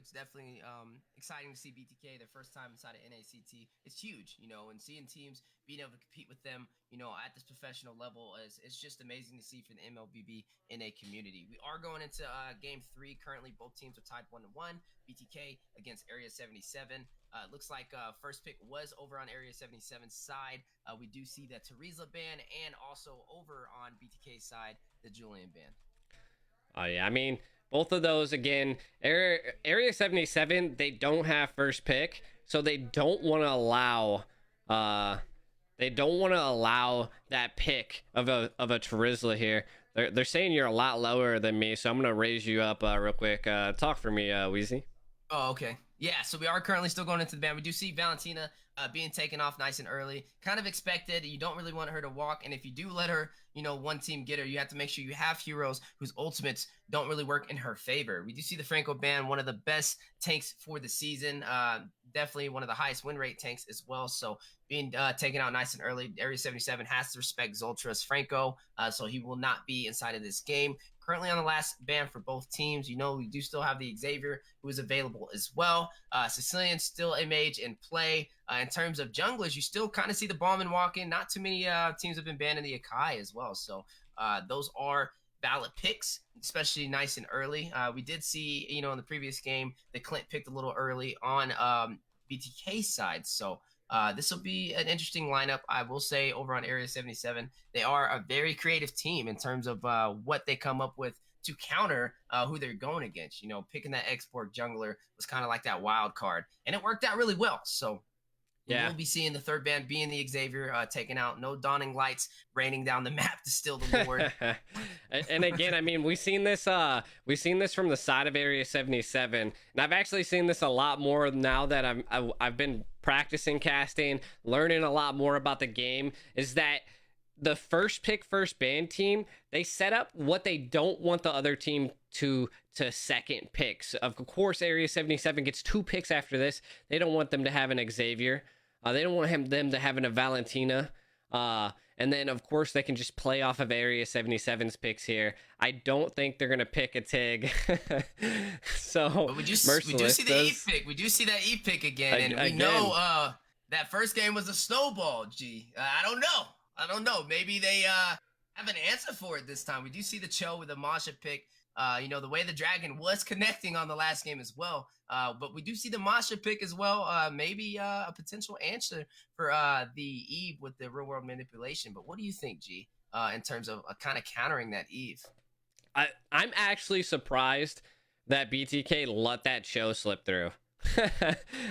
it's definitely exciting to see BTK their first time inside of NACT. It's huge, and seeing teams being able to compete with them, at this professional level is it's just amazing to see for the MLBB in a community. We are going into game 3. Currently, both teams are tied 1-1. BTK against Area 77. It looks like first pick was over on Area 77's side. We do see the Teresa band and also over on BTK's side, the Julian band. Oh yeah, I mean both of those again. Area 77, they don't have first pick, so they don't want to allow. They don't want to allow that pick of a Terizla here. They're saying you're a lot lower than me, so I'm gonna raise you up real quick. Talk for me, Wheezy. Oh, okay. Yeah, so we are currently still going into the band. We do see Valentina being taken off nice and early. Kind of expected. You don't really want her to walk. And if you do let her, one team get her, you have to make sure you have heroes whose ultimates don't really work in her favor. We do see the Franco band, one of the best tanks for the season. Definitely one of the highest win rate tanks as well. So being taken out nice and early, Area 77 has to respect Zoltra's Franco. So he will not be inside of this game. Currently on the last ban for both teams. We do still have the Xavier, who is available as well. Sicilian's still a mage in play. In terms of junglers, you still kind of see the Ballman walking. Not too many teams have been banning the Akai as well. So those are valid picks, especially nice and early. We did see, in the previous game, that Clint picked a little early on BTK side. So this will be an interesting lineup. I will say over on Area 77, they are a very creative team in terms of what they come up with to counter who they're going against. Picking that export jungler was kind of like that wild card, and it worked out really well. So Yeah. we'll be seeing the third band being the Xavier taken out. No dawning lights raining down the map to steal the Lord. And again, I mean, we've seen this from the side of Area 77, and I've actually seen this a lot more now that I've been practicing casting, learning a lot more about the game. Is that the first pick, first band team, they set up what they don't want the other team to second picks. Of course, Area 77 gets 2 picks after this. They don't want them to have an Xavier. They don't want them to have a Valentina. And then, of course, they can just play off of Area 77's picks here. I don't think they're going to pick a Tig. So, but we do see the E pick. We do see that E pick again. And we know that first game was a snowball, G. I don't know. Maybe they have an answer for it this time. We do see the Cho with the Masha pick. The way the Dragon was connecting on the last game as well. But we do see the Masha pick as well. Maybe a potential answer for the Eve with the real world manipulation. But what do you think, G, in terms of kind of countering that Eve? I'm actually surprised that BTK let that show slip through.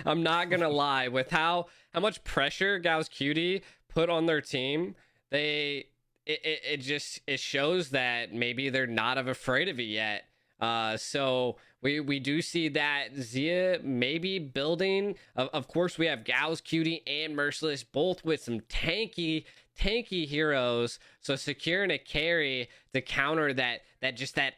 I'm not gonna lie, with how much pressure Gau's Cutie put on their team, it shows that maybe they're not afraid of it yet. So we do see that Zia maybe building. Of course, we have Gau's Cutie and Merciless, both with some tanky heroes. So securing a carry to counter that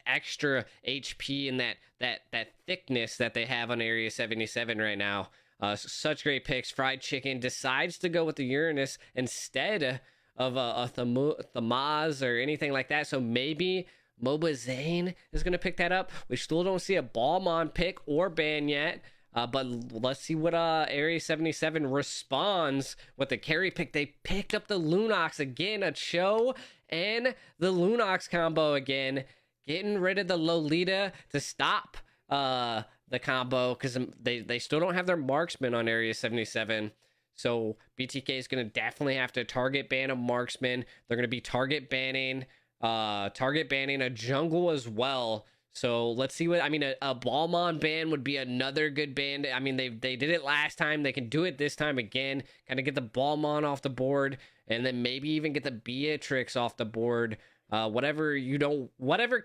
extra HP and that thickness that they have on Area 77 right now. Such great picks. Fried Chicken decides to go with the Uranus instead of a Thamaz or anything like that. So maybe Moba Zane is going to pick that up. We still don't see a Ballmon pick or ban yet. But let's see what Area 77 responds with the carry pick. They picked up the Lunox again, a Cho and the Lunox combo again. Getting rid of the Lolita to stop the combo because they still don't have their marksman on Area 77. So BTK is going to definitely have to target ban a marksman. They're going to be target banning a jungle as well. So let's see what, I mean, a Ballmon ban would be another good ban. I mean, they did it last time. They can do it this time again. Kind of get the Ballmon off the board, and then maybe even get the Beatrix off the board. Whatever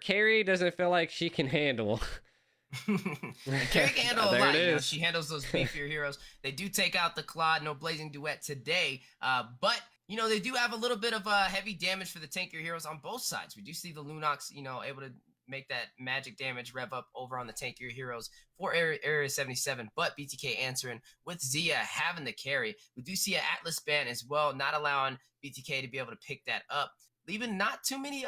carry doesn't feel like she can handle. Carry can handle a lot. She handles those beefier heroes. They do take out the Claude, no Blazing Duet today. But they do have a little bit of heavy damage for the tankier heroes on both sides. We do see the Lunox, able to make that magic damage rev up over on the tankier heroes for Area 77, but BTK answering with Zia having the carry. We do see an Atlas ban as well, not allowing BTK to be able to pick that up, leaving not too many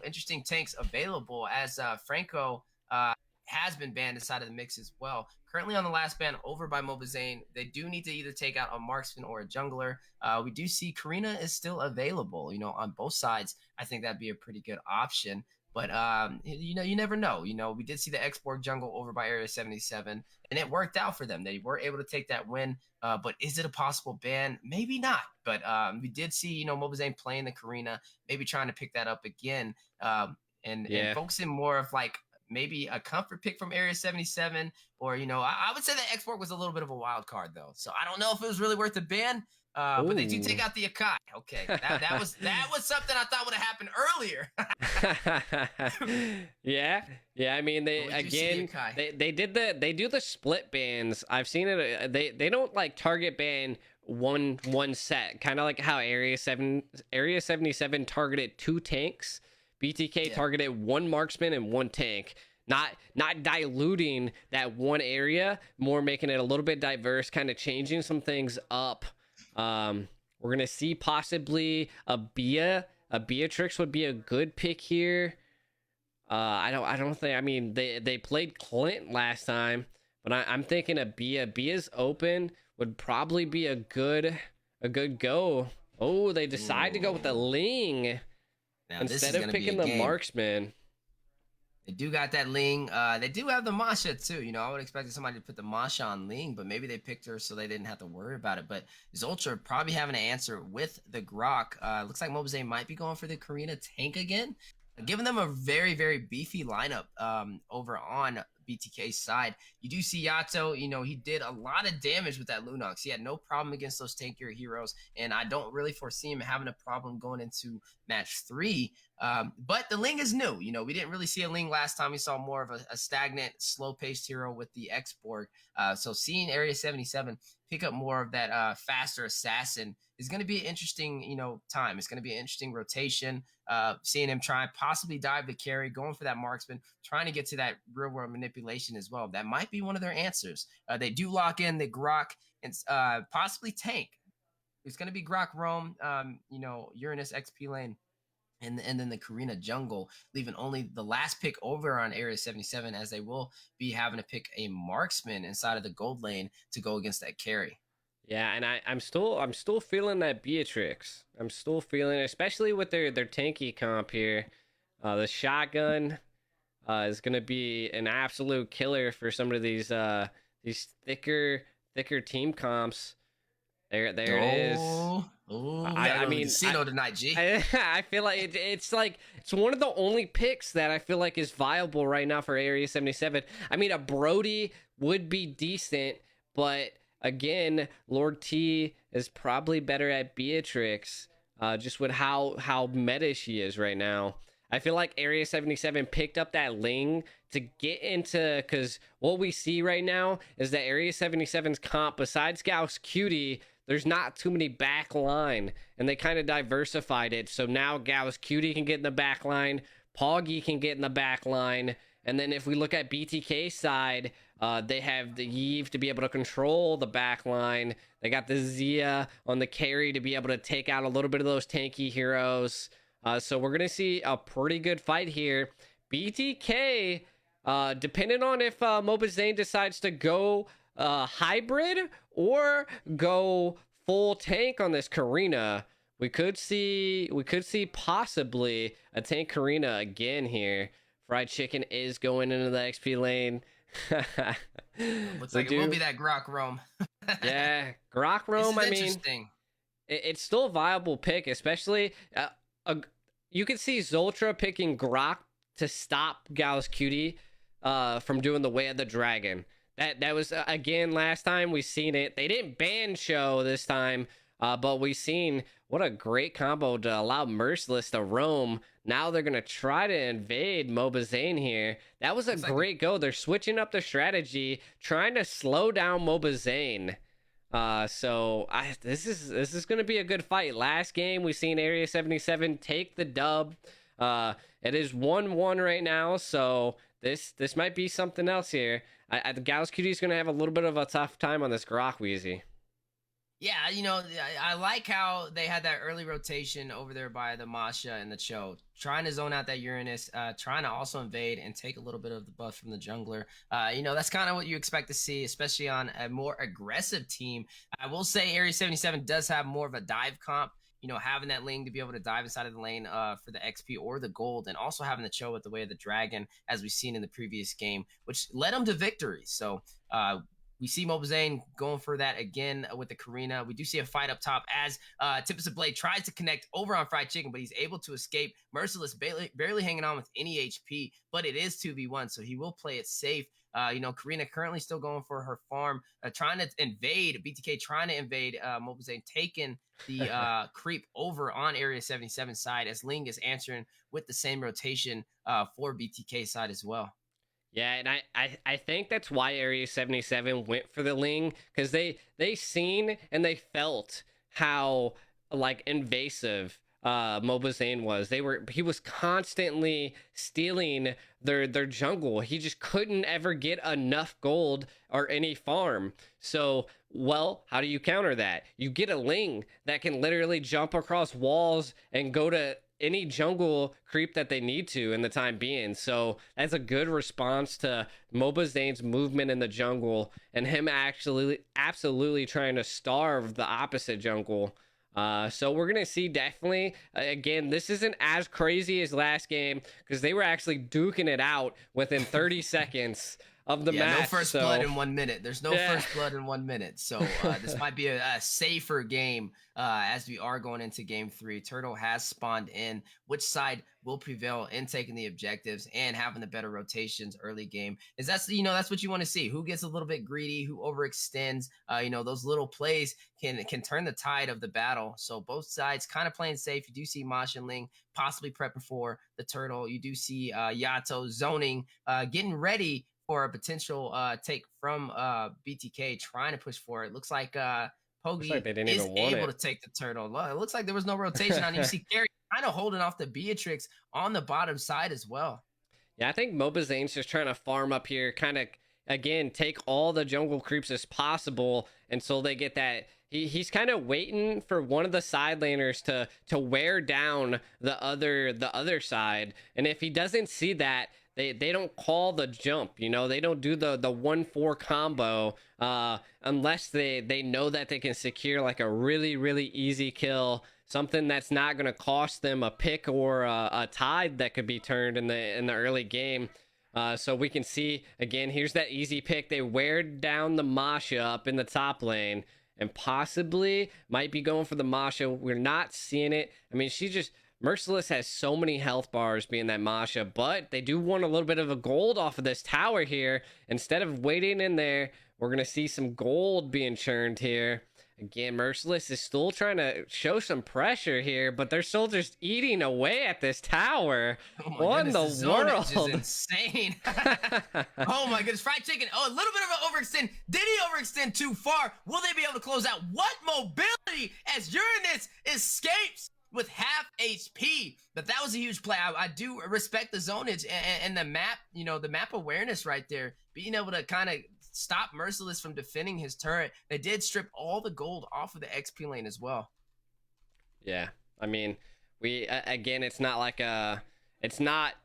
interesting tanks available as Franco has been banned inside of the mix as well. Currently on the last ban over by Mobazane. They do need to either take out a marksman or a jungler. We do see Karina is still available, on both sides. I think that'd be a pretty good option. But you never know. We did see the X-Borg jungle over by Area 77, and it worked out for them. They were able to take that win. But is it a possible ban? Maybe not. But we did see, Mobazane playing the Karina, maybe trying to pick that up again, and focusing more of like maybe a comfort pick from Area 77, or I would say that X-Borg was a little bit of a wild card though. So I don't know if it was really worth the ban. But they do take out the Akai. Okay, that was something I thought would have happened earlier. yeah. I mean, they do the split bans. I've seen it. They don't like target ban one set, kind of like how Area 77 targeted 2 tanks. BTK targeted 1 marksman and 1 tank. Not diluting that one area, more making it a little bit diverse, kind of changing some things up. We're gonna see possibly a Beatrix would be a good pick here. I don't think. I mean, they played Clint last time, but I'm thinking a Bia's open would probably be a good go. Oh, they decide to go with the Ling instead of picking the marksman. They do got that Ling. They do have the Masha too. I would expect somebody to put the Masha on Ling, but maybe they picked her so they didn't have to worry about it. But Zoltra probably having an answer with the Grok. Looks like Mobazane might be going for the Karina tank again, giving them a very, very beefy lineup over on BTK's side. You do see Yato, he did a lot of damage with that Lunox. He had no problem against those tankier heroes, and I don't really foresee him having a problem going into match 3. But the Ling is new. We didn't really see a Ling last time. We saw more of a stagnant, slow-paced hero with the X-Borg. So seeing Area 77 pick up more of that faster assassin is going to be an interesting, time. It's going to be an interesting rotation. Seeing him try and possibly dive the carry, going for that marksman, trying to get to that real-world manipulation as well. That might be one of their answers. They do lock in the Grok and possibly tank. It's going to be Grok Roam, Uranus XP lane. And then the Karina jungle, leaving only the last pick over on Area 77, as they will be having to pick a marksman inside of the gold lane to go against that carry. Yeah, and I'm still feeling that Beatrix. I'm still feeling, especially with their tanky comp here. The shotgun is gonna be an absolute killer for some of these thicker team comps. There it is. I mean, casino tonight, G. I feel like it's one of the only picks that I feel like is viable right now for Area 77. I mean, a Brody would be decent, but again, Lord T is probably better at Beatrix, just with how meta she is right now. I feel like Area 77 picked up that Ling to get into, because what we see right now is that Area 77's comp, besides Gauss Cutie, there's not too many back line, and they kind of diversified it. So now Gauss Cutie can get in the back line, Poggy can get in the back line, and then if we look at BTK's side, they have the Yve to be able to control the back line. They got the Zia on the carry to be able to take out a little bit of those tanky heroes. So we're going to see a pretty good fight here. BTK, depending on if Mobazane decides to go hybrid or go full tank on this Karina, we could see possibly a tank Karina again here. Fried Chicken is going into the XP lane. Looks like it will be that Grok Roam. Yeah, Grok Roam. I mean, it's still a viable pick, especially you could see Zoltra picking Grok to stop Gauss Cutie from doing the Way of the Dragon. That was again last time we seen it. They didn't ban Show this time, but we seen what a great combo to allow Merciless to roam. Now they're gonna try to invade Mobazane here. That was a great go. They're switching up their strategy, trying to slow down Mobazane. This is gonna be a good fight. Last game we seen Area 77 take the dub. It is 1-1 right now, so this might be something else here. The Gauss Cutie is gonna have a little bit of a tough time on this Grok Wheezy. Yeah, I like how they had that early rotation over there by the Masha and the Cho, trying to zone out that Uranus, trying to also invade and take a little bit of the buff from the jungler. That's kind of what you expect to see, especially on a more aggressive team. I will say A77 does have more of a dive comp. Having that Ling to be able to dive inside of the lane for the XP or the gold, and also having the Cho with the way of the dragon, as we've seen in the previous game, which led them to victory. So we see Mobazane going for that again with the Karina. We do see a fight up top as Tempest of Blade tries to connect over on Fried Chicken, but he's able to escape. Merciless barely hanging on with any HP, but it is 2v1, so he will play it safe. Karina currently still going for her farm, trying to invade. BTK trying to invade Mobazane, taking the creep over on Area 77 side as Ling is answering with the same rotation for BTK side as well. Yeah, and I think that's why Area 77 went for the Ling, because they seen and they felt how like invasive Mobazane was. He was constantly stealing their jungle. He just couldn't ever get enough gold or any farm. So, well, how do you counter that? You get a Ling that can literally jump across walls and go to any jungle creep that they need to in the time being. So that's a good response to Mobazane's movement in the jungle and him actually absolutely trying to starve the opposite jungle. So we're gonna see definitely again, this isn't as crazy as last game because they were actually duking it out within 30 seconds of the match. No first blood in 1 minute. There's no first blood in 1 minute. So this might be a safer game as we are going into game 3. Turtle has spawned in. Which side will prevail in taking the objectives and having the better rotations early game? That's what you want to see. Who gets a little bit greedy? Who overextends? Those little plays can turn the tide of the battle. So both sides kind of playing safe. You do see Mosh and Ling possibly prepping for the Turtle. You do see Yato zoning, getting ready for a potential take from BTK, trying to push for it. Looks like Pogi is able to take the Turtle. It looks like there was no rotation on him. You see Gary kind of holding off the Beatrix on the bottom side as well. Yeah, I think Mobazane's just trying to farm up here, kind of, again, take all the jungle creeps as possible until they get that. He's kind of waiting for one of the side laners to wear down the other side. And if he doesn't see that, they don't call the jump, they don't do the 1-4 combo unless they know that they can secure like a really, really easy kill, something that's not going to cost them a pick or a tide that could be turned in the early game. So we can see, again, here's that easy pick. They wear down the Masha up in the top lane and possibly might be going for the Masha. We're not seeing it. I mean, Merciless has so many health bars being that Masha, but they do want a little bit of a gold off of this tower here. Instead of waiting in there, we're going to see some gold being churned here. Again, Merciless is still trying to show some pressure here, but they're still just eating away at this tower. What in the world? This is insane. Oh my goodness. Fried Chicken. Oh, a little bit of an overextend. Did he overextend too far? Will they be able to close out? What mobility as Uranus escapes with half HP? But that was a huge play. I do respect the zonage and the map, the map awareness right there. Being able to kind of stop Merciless from defending his turret. They did strip all the gold off of the XP lane as well. Yeah, I mean, again, it's not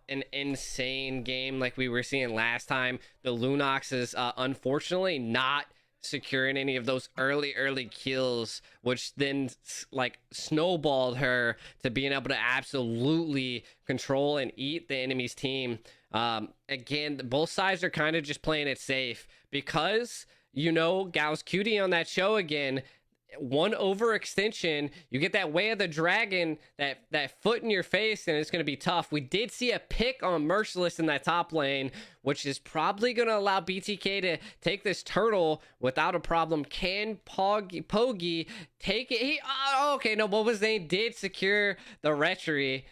an insane game like we were seeing last time. The Lunox is unfortunately not securing any of those early kills, which then like snowballed her to being able to absolutely control and eat the enemy's team. Again, both sides are kind of just playing it safe because Gal's cutie on that show again. One overextension, you get that way of the dragon, that foot in your face, and it's going to be tough. We did see a pick on Merciless in that top lane, which is probably going to allow BTK to take this turtle without a problem. Can Pogi take it? Okay, no, Mobazane did secure the retry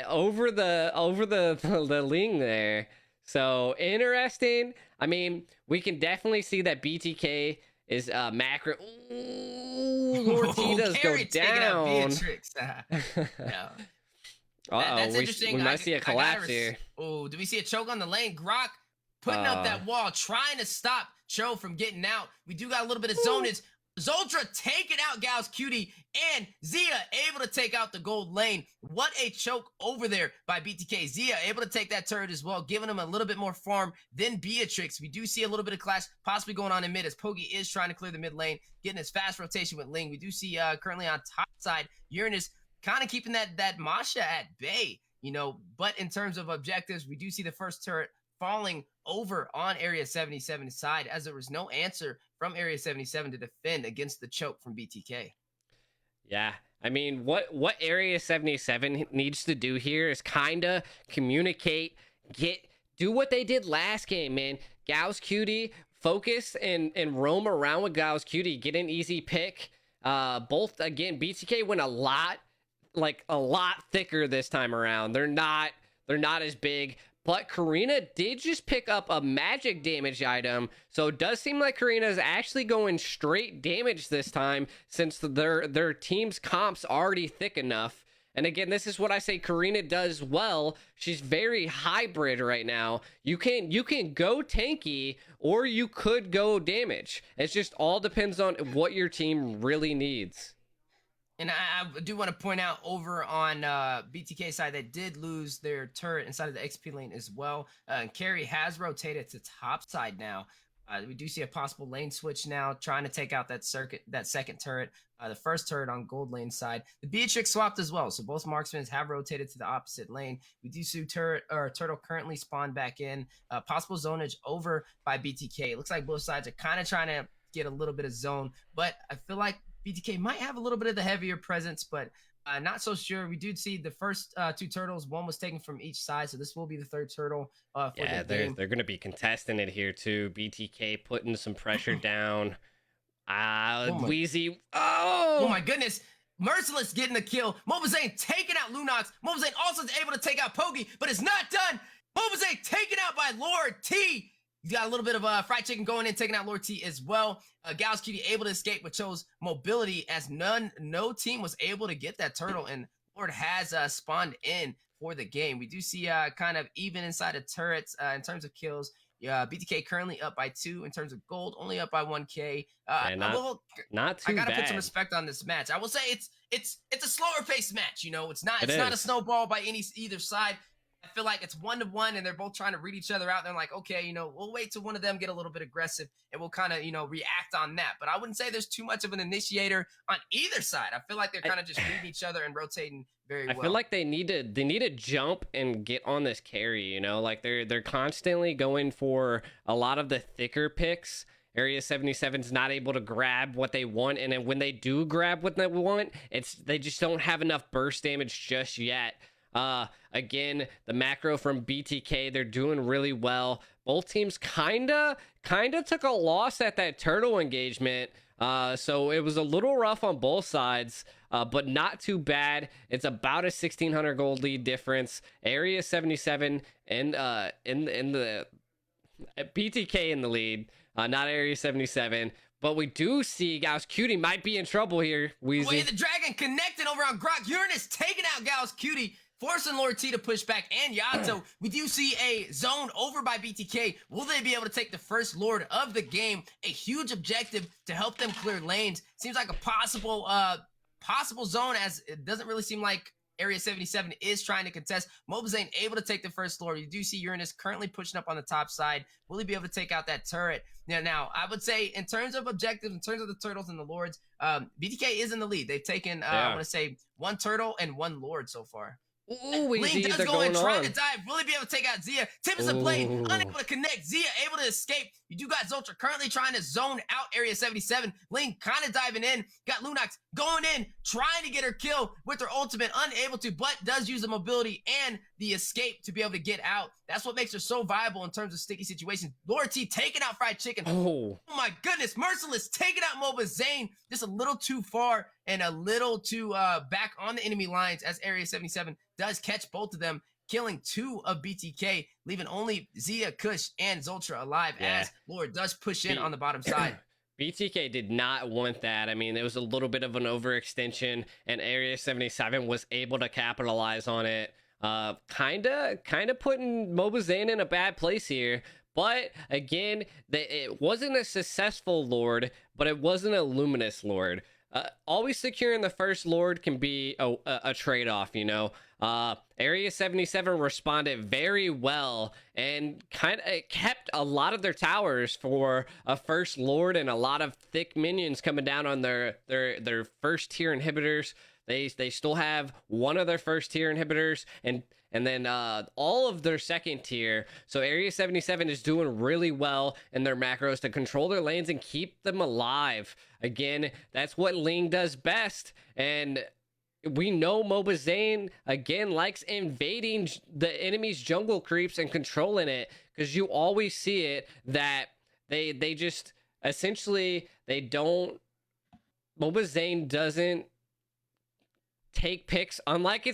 over the Ling there. So interesting. I mean, we can definitely see that BTK is macro. Ooh, Lortitas go down. Yeah. That's interesting. We might see a collapse here. Oh, do we see a choke on the lane? Grok putting up that wall, trying to stop Cho from getting out. We do got a little bit of zonage. Zoltra taking out Gal's Cutie, and Zia able to take out the gold lane. What a choke over there by BTK. Zia able to take that turret as well, giving him a little bit more farm than Beatrix. We do see a little bit of clash possibly going on in mid as Pogi is trying to clear the mid lane, getting his fast rotation with Ling. We do see currently on top side, Uranus kind of keeping that Masha at bay, you know, but in terms of objectives, we do see the first turret falling over on Area 77 side as there was no answer from Area 77 to defend against the choke from BTK. Yeah, I mean, what Area 77 needs to do here is kind of communicate, do what they did last game, man. Gal's Cutie, focus and roam around with Gal's Cutie, get an easy pick. Both, again, BTK went a lot thicker this time around. They're not as big. But Karina did just pick up a magic damage item, so it does seem like Karina is actually going straight damage this time, since their team's comp's already thick enough. And again, this is what I say Karina does well. She's very hybrid right now. You can go tanky, or you could go damage. It just all depends on what your team really needs. And I do want to point out over on BTK side, they did lose their turret inside of the XP lane as well. And Carry has rotated to top side now. We do see a possible lane switch now, trying to take out that second turret, the first turret on gold lane side. The Beatrix swapped as well, so both marksmen have rotated to the opposite lane. We do see Turtle currently spawned back in. Possible zonage over by BTK. It looks like both sides are kind of trying to get a little bit of zone, but I feel like BTK might have a little bit of the heavier presence, but not so sure. We did see the first two turtles. One was taken from each side, so this will be the third turtle for the game. They're going to be contesting it here too. BTK putting some pressure down. Wheezy. Oh my goodness. Merciless getting the kill. Mobazane taking out Lunox. Mobazane also is able to take out Pogi, but it's not done. Mobazane taken out by Lord T. You got a little bit of fried chicken going in, taking out Lord T as well. Gal's Cutie able to escape, but chose mobility as no team was able to get that turtle, and Lord has spawned in for the game. We do see kind of even inside of turrets in terms of kills. BTK currently up by 2 in terms of gold, only up by 1K. Not too bad. I gotta put some respect on this match. I will say it's a slower paced match. You know, it's not a snowball by either side. I feel like it's 1-1 and they're both trying to read each other out. They're like, okay, you know, we'll wait till one of them get a little bit aggressive and we'll kind of, you know, react on that. But I wouldn't say there's too much of an initiator on either side. I feel like they're kind of just reading each other and rotating very well. I feel like they need to jump and get on this carry, you know, like they're constantly going for a lot of the thicker picks. Area 77's not able to grab what they want, and then when they do grab what they want, they just don't have enough burst damage just yet. Again, the macro from BTK, they're doing really well. Both teams kinda took a loss at that turtle engagement, so it was a little rough on both sides, but not too bad. It's about a 1,600 gold lead difference. Area 77 and in the BTK in the lead, not Area 77. But we do see Gal's Cutie might be in trouble here, Weezy. Wait, the dragon connecting over on Grok. Uranus taking out Gal's Cutie, forcing Lord T to push back, and Yato. We do see a zone over by BTK. Will they be able to take the first Lord of the game? A huge objective to help them clear lanes. Seems like a possible zone, as it doesn't really seem like Area 77 is trying to contest. Mobazane able to take the first Lord. You do see Uranus currently pushing up on the top side. Will he be able to take out that turret? Now, I would say in terms of objectives, in terms of the turtles and the Lords, BTK is in the lead. They've taken, I want to say, 1 turtle and 1 Lord so far. Ooh, Ling does go in, trying to dive. Will he be able to take out Zia? Tips the blade, unable to connect. Zia able to escape. You do got Zoltra currently trying to zone out Area 77. Ling kind of diving in. Got Lunox going in, trying to get her kill with her ultimate, unable to, but does use the mobility and the escape to be able to get out. That's what makes her so viable in terms of sticky situations. Lord T taking out Fried Chicken. Oh my goodness. Merciless taking out Mobazane. Just a little too far and a little too back on the enemy lines, as Area 77 does catch both of them, killing 2 of BTK, leaving only Zia, Kush, and Zoltra alive, as Lord does push in on the bottom side. BTK did not want that. I mean, it was a little bit of an overextension, and Area 77 was able to capitalize on it. Kind of putting Mobazane in a bad place here. But again, it wasn't a successful Lord, but it wasn't a luminous Lord. Always securing the first Lord can be a trade-off, you know. Area 77 responded very well and kind of kept a lot of their towers for a first Lord and a lot of thick minions coming down on their first tier inhibitors. They still have one of their first tier inhibitors and then all of their second tier. So Area 77 is doing really well in their macros to control their lanes and keep them alive. Again, that's what Ling does best. And we know Mobazane, again, likes invading the enemy's jungle creeps and controlling it, because you always see it that they just essentially they don't. Mobazane doesn't take picks unless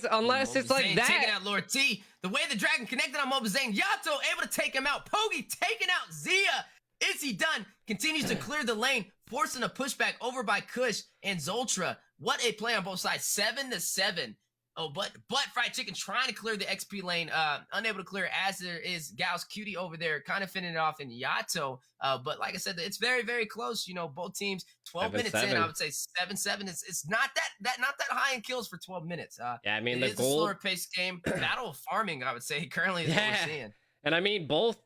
it's like that. Taking out Lord T. The way the dragon connected on Mobazane, Yato able to take him out. Pogi taking out Zia. Is he done? Continues to clear the lane, forcing a pushback over by Kush and Zoltra. What a play on both sides. 7-7. Oh, but Fried Chicken trying to clear the XP lane, unable to clear, as there is Gao's Cutie over there, kind of finishing it off in Yato. But like I said, it's very, very close. You know, both teams 12 minutes in, I would say 7-7. It's not that high in kills for 12 minutes. Yeah, I mean, it's a slower paced game. Battle of farming, I would say, currently is what we're seeing. And I mean, both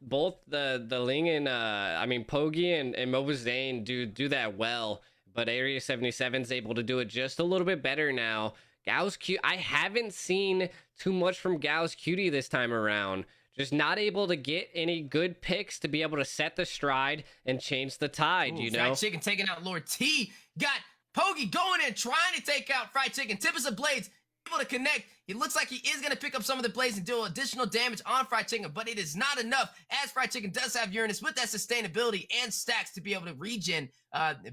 the Ling and I mean Pogi and Mobazane do that well, but Area 77 is able to do it just a little bit better now. Gao's Cutie, I haven't seen too much from Gao's Cutie this time around. Just not able to get any good picks to be able to set the stride and change the tide. You know, Fried Chicken taking out Lord T. Got Pogi going in, trying to take out Fried Chicken. Tempest of Blades able to connect. It looks like he is going to pick up some of the blades and do additional damage on Fried Chicken, but it is not enough, as Fried Chicken does have Uranus with that sustainability and stacks to be able to regen.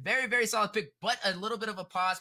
Very, very solid pick, but a little bit of a pause.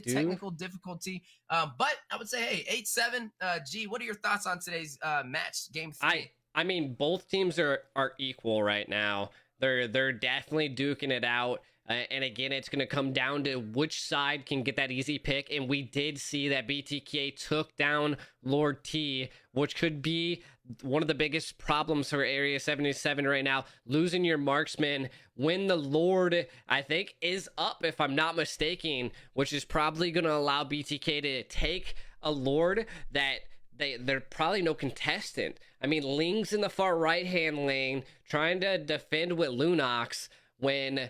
Technical difficulty, but I would say, hey, 8-7. G, what are your thoughts on today's match, game 3? I mean, both teams are equal right now. They're definitely duking it out. And again, it's going to come down to which side can get that easy pick. And we did see that BTK took down Lord T, which could be one of the biggest problems for Area 77 right now. Losing your marksman when the Lord, I think, is up, if I'm not mistaken, which is probably going to allow BTK to take a Lord that they're probably no contestant. I mean, Ling's in the far right-hand lane trying to defend with Lunox when,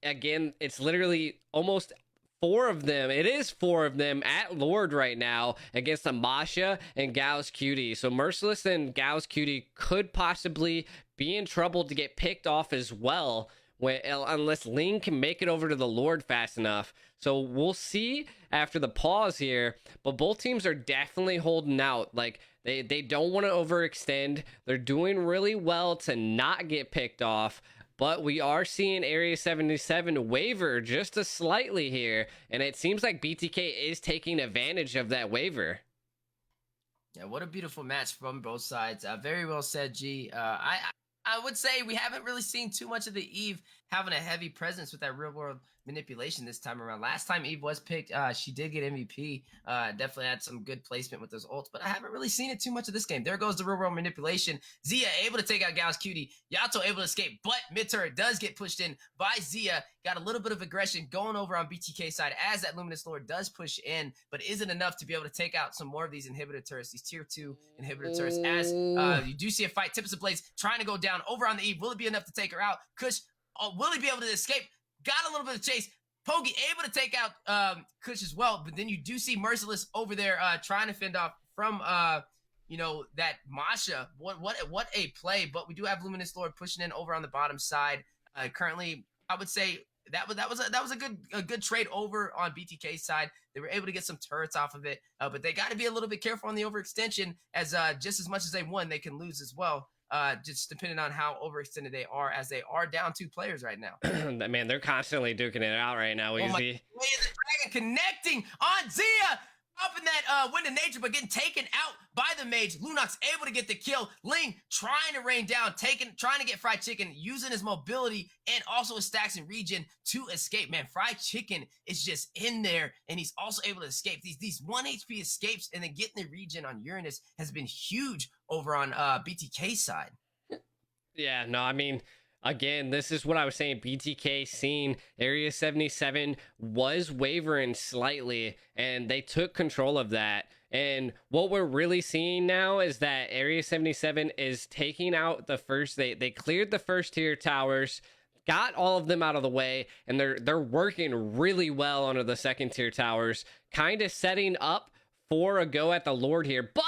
again, it's literally almost 4 of them. It is 4 of them at Lord right now against Amasha and Gao's Cutie. So Merciless and Gao's Cutie could possibly be in trouble to get picked off as well, unless Ling can make it over to the Lord fast enough. So we'll see after the pause here, but both teams are definitely holding out. Like, they don't want to overextend. They're doing really well to not get picked off. But we are seeing Area 77 waver just a slightly here, and it seems like BTK is taking advantage of that waiver. Yeah, what a beautiful match from both sides. Very well said, G. I would say we haven't really seen too much of the Eve having a heavy presence with that real-world manipulation this time around. Last time Eve was picked, she did get MVP. Definitely had some good placement with those ults, but I haven't really seen it too much of this game. There goes the real-world manipulation. Zia able to take out Gao's Cutie. Yato able to escape, but mid-turret does get pushed in by Zia. Got a little bit of aggression going over on BTK side as that Luminous Lord does push in, but isn't enough to be able to take out some more of these inhibitor turrets, these tier 2 inhibitor turrets, as you do see a fight. Tempest of Blades trying to go down over on the Eve. Will it be enough to take her out? Kush, will he be able to escape? Got a little bit of chase. Pogi able to take out Kush as well, but then you do see Merciless over there trying to fend off from that Masha. What a play! But we do have Luminous Lord pushing in over on the bottom side. Currently, I would say that was a good trade over on BTK's side. They were able to get some turrets off of it, but they got to be a little bit careful on the overextension, as just as much as they won, they can lose as well. Just depending on how overextended they are, as they are down 2 players right now. Man, they're constantly duking it out right now. Easy. The dragon connecting on Zia up in that Wind of Nature, but getting taken out by the mage. Lunox able to get the kill. Ling trying to rain down, trying to get Fried Chicken, using his mobility and also his stacks and regen to escape. Man, Fried Chicken is just in there, and he's also able to escape. These 1 HP escapes, and then getting the regen on Uranus has been huge over on BTK side. Yeah, no, I mean, again, this is what I was saying. BTK seen Area 77 was wavering slightly, and they took control of that. And what we're really seeing now is that Area 77 is taking out the first. They cleared the first tier towers, got all of them out of the way, and they're working really well under the second tier towers, kind of setting up for a go at the Lord here. But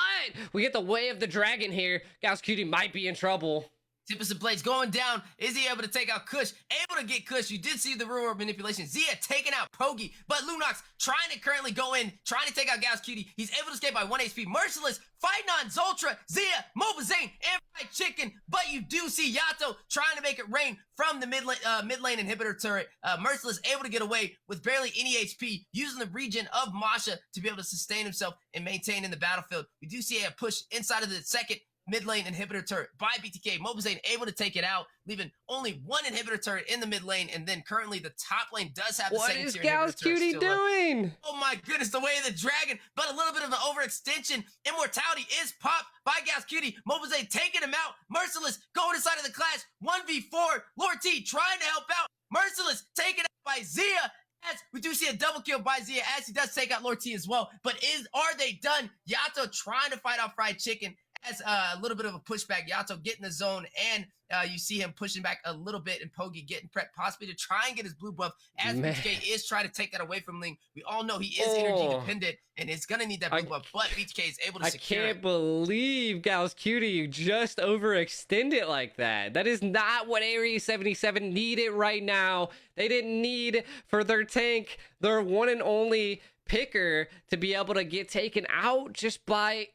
we get the way of the dragon here. Gauss Cutie might be in trouble. Tempest and Blades going down. Is he able to take out Kush? Able to get Kush. You did see the real world manipulation. Zia taking out Pogi, but Lunox trying to currently go in, trying to take out Gauss Cutie. He's able to escape by 1 HP. Merciless fighting on Zoltra, Zia, Mobazane, and Fried Chicken, but you do see Yato trying to make it rain from the mid lane inhibitor turret. Merciless able to get away with barely any HP, using the regen of Masha to be able to sustain himself and maintain in the battlefield. We do see a push inside of the second mid lane inhibitor turret by BTK. Mobazane able to take it out, leaving only one inhibitor turret in the mid lane, and then currently the top lane does have the second tier inhibitor turret. What is Gauss Cutie doing? Oh my goodness, the way of the dragon, but a little bit of an overextension. Immortality is popped by Gauss Cutie. Mobazane taking him out. Merciless going inside of the clash. 1v4. Lord T trying to help out. Merciless taken out by Zia. As we do see a double kill by Zia, as he does take out Lord T as well. But are they done? Yato trying to fight off Fried Chicken. As a little bit of a pushback, Yato getting the zone, and you see him pushing back a little bit, and Pogi getting prepped possibly to try and get his blue buff, as BTK is trying to take that away from Ling. We all know he is energy dependent, and is going to need that blue buff, but BTK is able to secure it. I can't believe Gauss Cutie just overextended like that. That is not what Area 77 needed right now. They didn't need for their tank, their one and only picker, to be able to get taken out just by...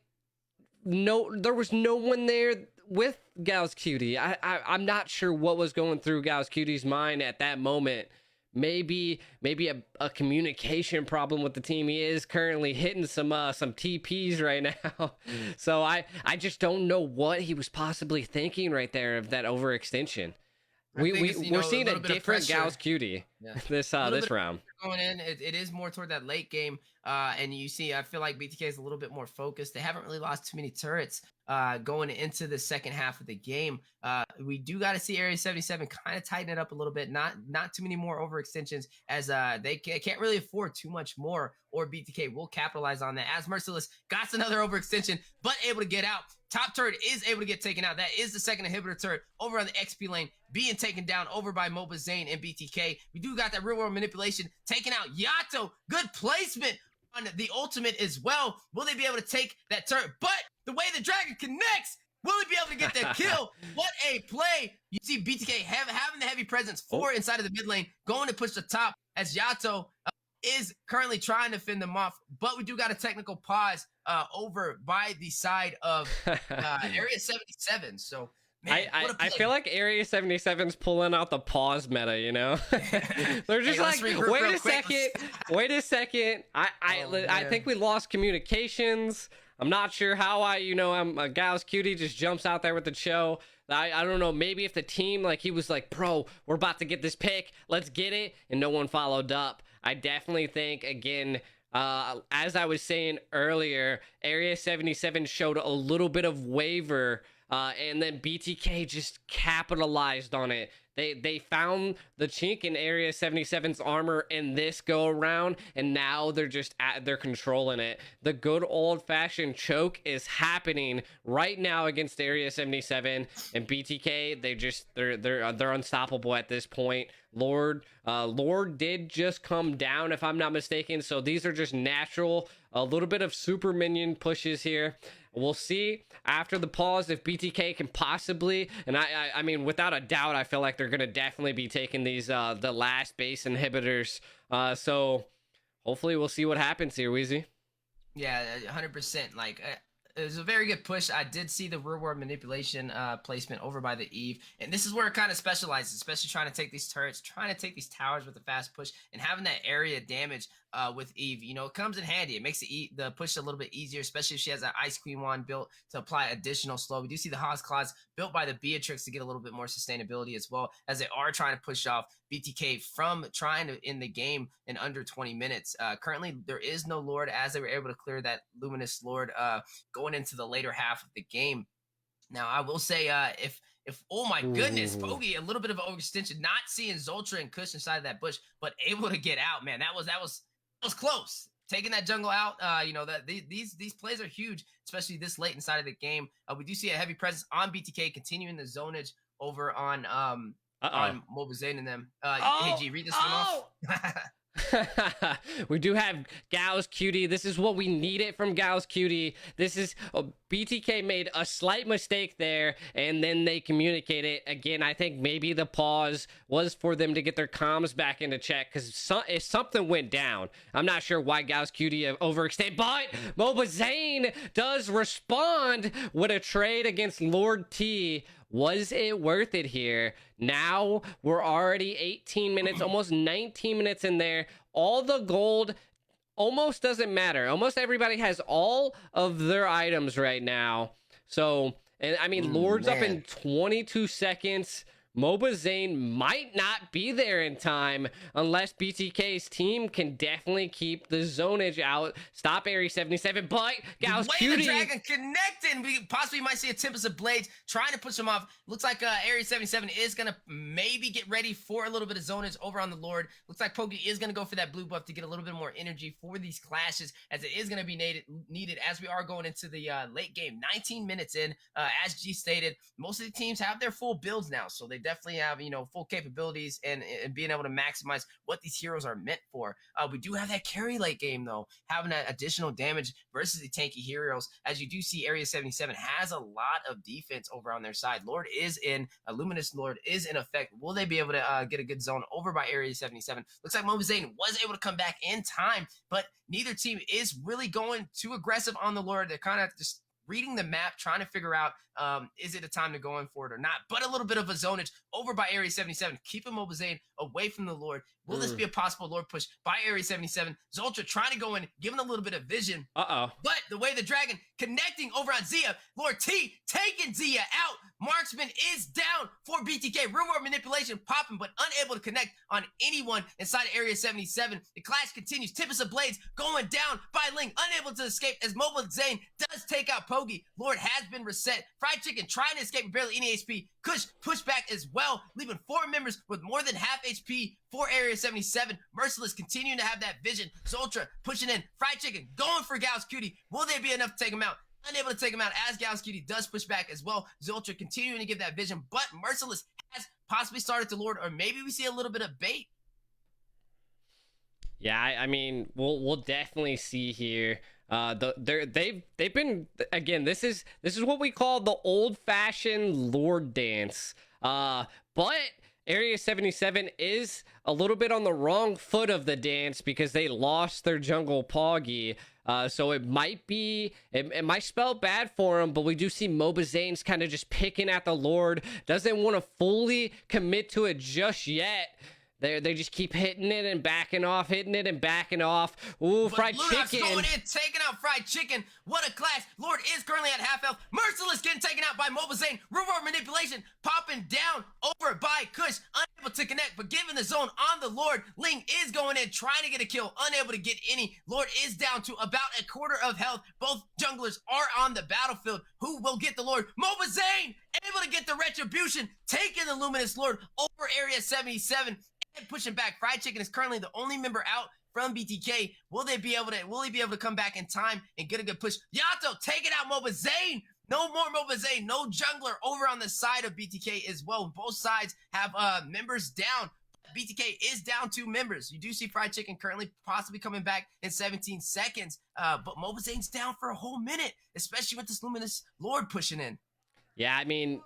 there was no one there with Gauss Cutie. I'm not sure what was going through Gauss Cutie's mind at that moment. Maybe a communication problem with the team. He is currently hitting some TPs right now. So I just don't know what he was possibly thinking right there of that overextension. We're seeing a different Gauss Cutie this round. Going in, it is more toward that late game, and you see, I feel like BTK is a little bit more focused. They haven't really lost too many turrets going into the second half of the game. We do got to see Area 77 kind of tighten it up a little bit, not too many more overextensions, as they can't really afford too much more, or BTK will capitalize on that, as Merciless got another overextension, but able to get out. Top turret is able to get taken out. That is the second inhibitor turret over on the XP lane, being taken down over by Mobazane and BTK. We do got that real world manipulation taking out Yato. Good placement on the ultimate as well. Will they be able to take that turret? But the way the dragon connects, will he be able to get that kill? What a play. You see BTK having the heavy presence inside of the mid lane, going to push the top, as Yato is currently trying to fend them off. But we do got a technical pause over by the side of Area 77. So man, I feel like Area 77's pulling out the pause meta, you know? They're just like, wait a second. I think we lost communications. I'm not sure how I'm a Gauss Cutie just jumps out there with the show. I don't know, maybe if the team, like, he was like, bro, we're about to get this pick, let's get it, and no one followed up. I definitely think, again, as I was saying earlier, Area 77 showed a little bit of waver, and then BTK just capitalized on it. They found the chink in Area 77's armor in this go around, and now they're controlling it. The good old fashioned choke is happening right now against Area 77, and BTK, they're unstoppable at this point. Lord did just come down, if I'm not mistaken, so these are just natural, a little bit of super minion pushes here. We'll see after the pause if BTK can possibly, and I mean, without a doubt, I feel like they're going to definitely be taking these, the last base inhibitors. So hopefully we'll see what happens here, Wheezy. Yeah, 100%. Like, it was a very good push. I did see the real world manipulation placement over by the Eve, and this is where it kind of specializes, especially trying to take these turrets, trying to take these towers with a fast push, and having that area damage with Eve. You know, it comes in handy. It makes the push a little bit easier, especially if she has that Ice Queen wand built to apply additional slow. We do see the Haas Claws built by the Beatrix to get a little bit more sustainability as well, as they are trying to push off BTK from trying to end the game in under 20 minutes. Currently, there is no Lord, as they were able to clear that Luminous Lord going into the later half of the game. Now, I will say, if If oh my goodness, Ooh. Bogey, a little bit of overextension, not seeing Zoltra and Kush inside of that bush, but able to get out, man. That was close. Taking that jungle out, that these plays are huge, especially this late inside of the game. We do see a heavy presence on BTK, continuing the zonage over Uh-oh. on Mobile Zane and them. Hey Oh, G, read this one oh. off. We do have Gauss Cutie. This is what we needed from Gauss Cutie. This is BTK made a slight mistake there, and then they communicated again. I think maybe the pause was for them to get their comms back into check, because if something went down, I'm not sure why Gauss Cutie overextended, but Moba Zane does respond with a trade against Lord T. Was it worth it here? Now we're already 18 minutes, almost 19 minutes in there. All the gold almost doesn't matter. Almost everybody has all of their items right now. So, and I mean, Lord's up in 22 seconds. Moba Zane might not be there in time unless BTK's team can definitely keep the zonage out, stop A77, but Gauss Cutie. The Dragon connecting. We possibly might see a Tempest of Blades trying to push him off. Looks like Area 77 is going to maybe get ready for a little bit of zonage over on the Lord. Looks like Pokey is going to go for that blue buff to get a little bit more energy for these clashes, as it is going to be needed as we are going into the late game. 19 minutes in, as G stated, most of the teams have their full builds now, so they definitely have full capabilities and being able to maximize what these heroes are meant for. We do have that carry late game though, having that additional damage versus the tanky heroes, as you do see Area 77 has a lot of defense over on their side. Lord is in, Luminous Lord is in effect. Will they be able to get a good zone over by Area 77? Looks like Moba Zane was able to come back in time, but neither team is really going too aggressive on the Lord. They're kind of just reading the map, trying to figure out, is it a time to go in for it or not? But a little bit of a zonage over by Area 77, keeping Moba Zane away from the Lord. Will this be a possible Lord push by Area 77? Zoltra trying to go in, giving a little bit of vision. But the way the Dragon connecting over on Zia, Lord T taking Zia out. Marksman is down for BTK. Real world manipulation popping, but unable to connect on anyone inside of Area 77. The clash continues. Tempest of Blades going down by Ling, unable to escape as Moba Zane does take out Pogi. Lord has been reset. Fried Chicken trying to escape with barely any HP. Kush push back as well, leaving 4 members with more than half HP for Area 77. Merciless continuing to have that vision. Zoltra pushing in. Fried Chicken going for Gauss Cutie. Will they be enough to take him out? Unable to take him out as Gauss Cutie does push back as well. Zoltra continuing to give that vision, but Merciless has possibly started to Lord, or maybe we see a little bit of bait. Yeah, I mean, we'll definitely see here. They've been, again, this is what we call the old-fashioned Lord dance. But Area 77 is a little bit on the wrong foot of the dance because they lost their jungle Poggy. So it might spell bad for him, but we do see Moba Zane's kind of just picking at the Lord, doesn't want to fully commit to it just yet. They just keep hitting it and backing off, hitting it and backing off. Ooh, Fried Chicken. Going in, taking out Fried Chicken. What a clash. Lord is currently at half health. Merciless getting taken out by Moba Zane. Reward manipulation popping down over by Kush. Unable to connect, but given the zone on the Lord. Ling is going in, trying to get a kill. Unable to get any. Lord is down to about a quarter of health. Both junglers are on the battlefield. Who will get the Lord? Moba Zane able to get the retribution. Taking the Luminous Lord over Area 77. And pushing back. Fried Chicken is currently the only member out from BTK. Will he be able to come back in time and get a good push? Yato taking out Moba Zane. No more Moba Zane. No jungler over on the side of BTK as well. Both sides have members down. BTK is down 2 members. You do see Fried Chicken currently possibly coming back in 17 seconds. But Moba Zane's down for a whole minute, especially with this Luminous Lord pushing in. Yeah, I mean,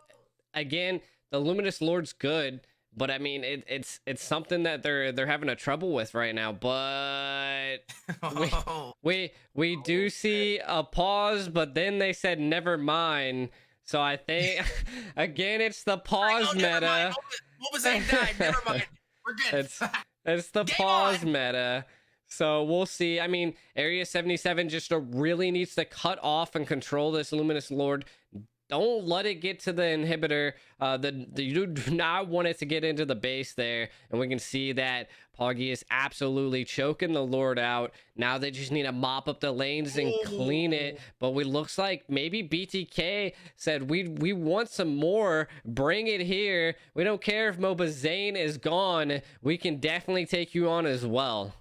again, the Luminous Lord's good. But I mean, it's something that they're having a trouble with right now. But we do see a pause, but then they said never mind. So I think again, it's the pause meta. What was that? Died. Never mind. We're good. It's the pause meta. So we'll see. I mean, Area 77 just really needs to cut off and control this Luminous Lord. don't let it get to the inhibitor. You do not want it to get into the base there. And we can see that Poggy is absolutely choking the Lord out. Now they just need to mop up the lanes and clean it. But we looks like maybe BTK said, we want some more. Bring it here. We don't care if Mobazane is gone. We can definitely take you on as well.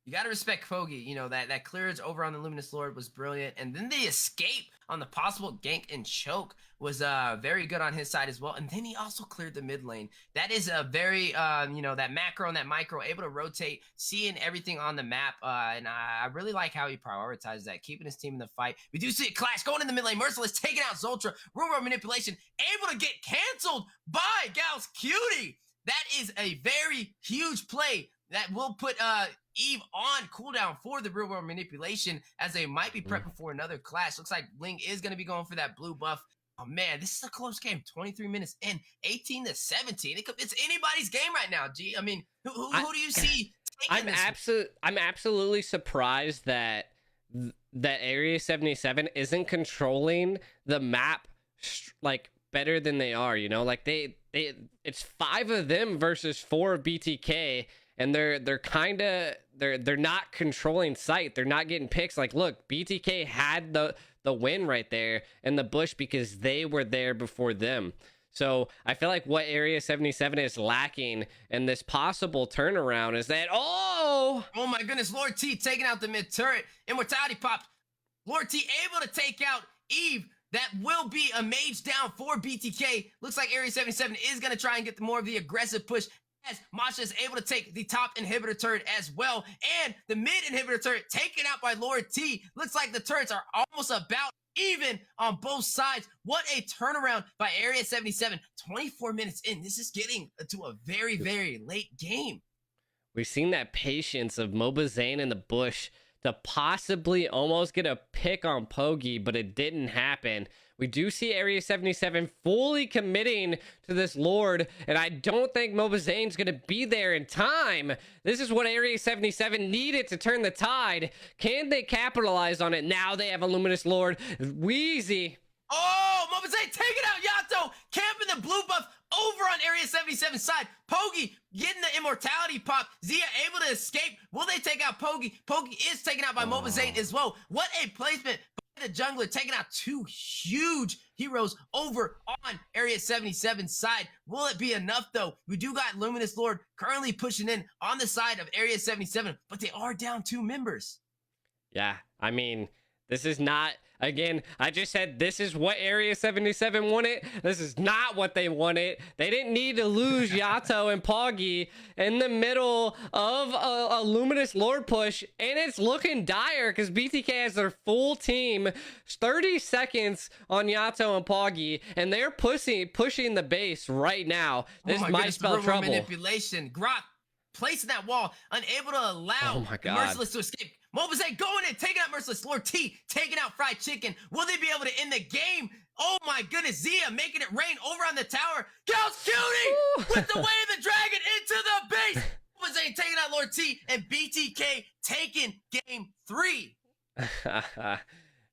You got to respect Foggy. You know, that clearance over on the Luminous Lord was brilliant. And then the escape on the possible gank and choke was very good on his side as well. And then he also cleared the mid lane. That is a very, you know, that macro and that micro, able to rotate, seeing everything on the map. And I really like how he prioritized that, keeping his team in the fight. We do see a clash going in the mid lane. Merciless taking out Zoltra. Rumor manipulation, able to get canceled by Gal's Cutie. That is a very huge play that will put Eve on cooldown for the real world manipulation, as they might be prepping for another clash. Looks like Ling is going to be going for that blue buff. Oh man, this is a close game. 23 minutes in, 18-17. It's anybody's game right now. G. I mean, who do you see? I'm absolutely surprised that Area 77 isn't controlling the map like better than they are. You know, like it's 5 of them versus 4 of BTK. And they're not controlling sight. They're not getting picks. Like, look, BTK had the win right there in the bush because they were there before them. So I feel like what Area 77 is lacking in this possible turnaround is that, oh my goodness, Lord T taking out the mid turret. Immortality popped. Lord T able to take out Eve. That will be a mage down for BTK. Looks like Area 77 is going to try and get more of the aggressive push, as Masha is able to take the top inhibitor turret as well. And the mid inhibitor turret taken out by Lord T. Looks like the turrets are almost about even on both sides. What a turnaround by Area 77. 24 minutes in. This is getting to a very, very late game. We've seen that patience of Mobazane in the bush to possibly almost get a pick on Pogi, but it didn't happen. We do see Area 77 fully committing to this Lord, and I don't think Mobazane's going to be there in time. This is what Area 77 needed to turn the tide. Can they capitalize on it? Now they have a Luminous Lord. Wheezy. Oh, Mobazane taking out Yato, camping the blue buff over on Area 77 side. Pogi getting the immortality pop. Zia able to escape. Will they take out Pogi? Pogi is taken out by Mobazane as well. What a placement by the jungler, taking out 2 huge heroes over on Area 77 side. Will it be enough though? We do got Luminous Lord currently pushing in on the side of Area 77, but they are down 2 members. Yeah, I mean, this is not, again, I just said this is what Area 77 wanted. This is not what they wanted. They didn't need to lose Yato and Poggy in the middle of a Luminous Lord push, and it's looking dire because BTK has their full team, 30 seconds on Yato and Poggy, and they're pushing the base right now. This might spell trouble. Manipulation. Grot placing that wall, unable to allow Merciless to escape. Mobazane going in, taking out Merciless. Lord T taking out Fried Chicken. Will they be able to end the game? Oh my goodness, Zia making it rain over on the tower. Gal's Cutie with the way of the dragon into the base. Mobazane taking out Lord T, and BTK taking game 3.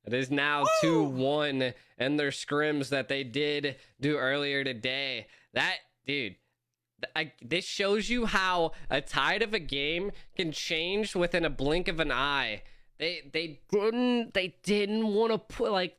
It is now 2-1 in their scrims that they did do earlier today. That, dude, this shows you how a tide of a game can change within a blink of an eye. They didn't want to put,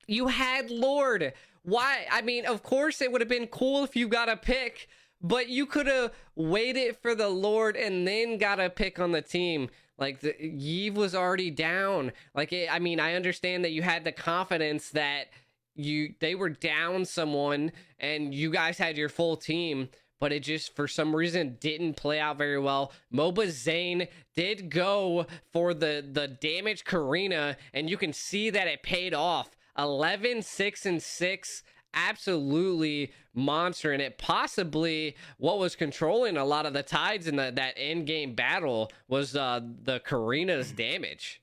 you had Lord. Why? I mean, of course it would have been cool if you got a pick, but you could have waited for the Lord and then got a pick on the team. Like, the Yve was already down. I mean, I understand that you had the confidence that they were down someone and you guys had your full team, but it just, for some reason, didn't play out very well. Mobazane did go for the damage Karina, and you can see that it paid off. 11, 6, and 6. Absolutely monster, and it possibly what was controlling a lot of the tides in that end game battle was the Karina's damage.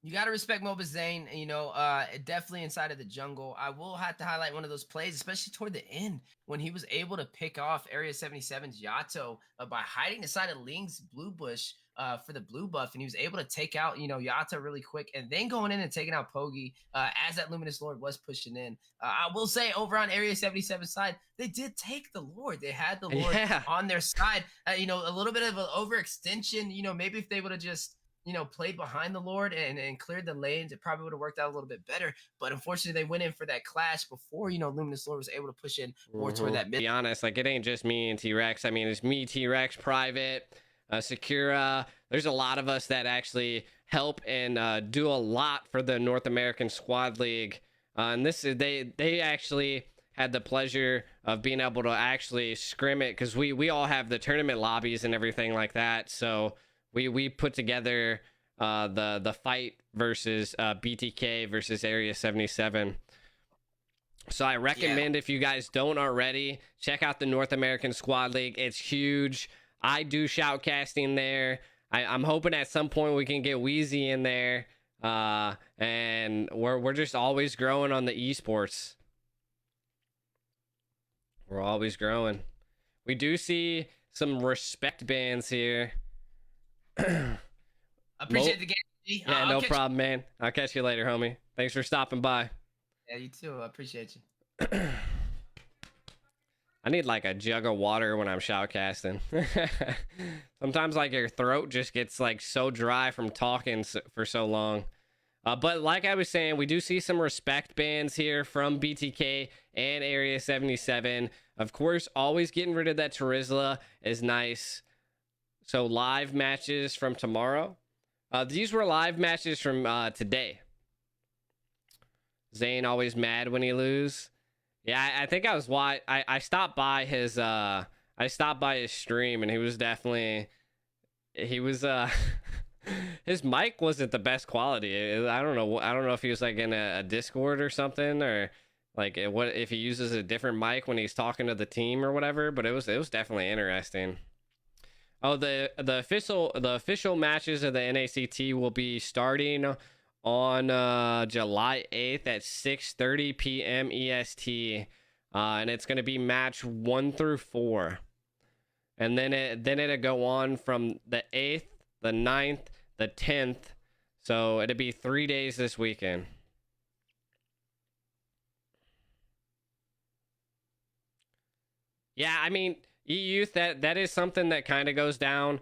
You got to respect Moba Zane, you know, definitely inside of the jungle. I will have to highlight one of those plays, especially toward the end when he was able to pick off Area 77's Yato by hiding inside of Ling's blue bush for the blue buff. And he was able to take out, you know, Yato really quick and then going in and taking out Pogi as that Luminous Lord was pushing in. I will say over on Area 77 side, they did take the Lord. They had the Lord Yeah. on their side. You know, a little bit of an overextension, you know, maybe if they would have just played behind the Lord and cleared the lanes, it probably would have worked out a little bit better. But unfortunately, they went in for that clash before, Luminous Lord was able to push in more toward that mid. Be honest, like it ain't just me and T-Rex. I mean, it's me, T-Rex, Private, Sakura. There's a lot of us that actually help and do a lot for the North American Squad League. And this is they actually had the pleasure of being able to actually scrim it because we all have the tournament lobbies and everything like that. So we put together the fight versus BTK versus Area 77. So I recommend, if you guys don't already, check out the North American Squad League. It's huge. I do shoutcasting there. I'm hoping at some point we can get Wheezy in there. And we're just always growing on the esports. We're always growing. We do see some respect bans here. Appreciate the game. Yeah, no problem, man. I'll catch you later, homie. Thanks for stopping by. Yeah, you too. I appreciate you. I need like a jug of water when I'm shoutcasting. Sometimes like your throat just gets like so dry from talking for so long. But like I was saying, we do see some respect bans here from BTK and Area 77. Of course, always getting rid of that Terizla is nice. So live matches from tomorrow. These were live matches from today. Zane always mad when he lose. Yeah, I think I was I stopped by his stream and he was definitely his mic wasn't the best quality. I don't know if he was like in a Discord or something, or like what if he uses a different mic when he's talking to the team or whatever, but it was definitely interesting. Oh, the official matches of the NACT will be starting on July 8th at 6:30 p.m. EST, and it's going to be match 1 through 4, and then it'll go on from the 8th, the 9th, the 10th, so it'll be 3 days this weekend. Yeah, I mean, youth, that is something that kind of goes down.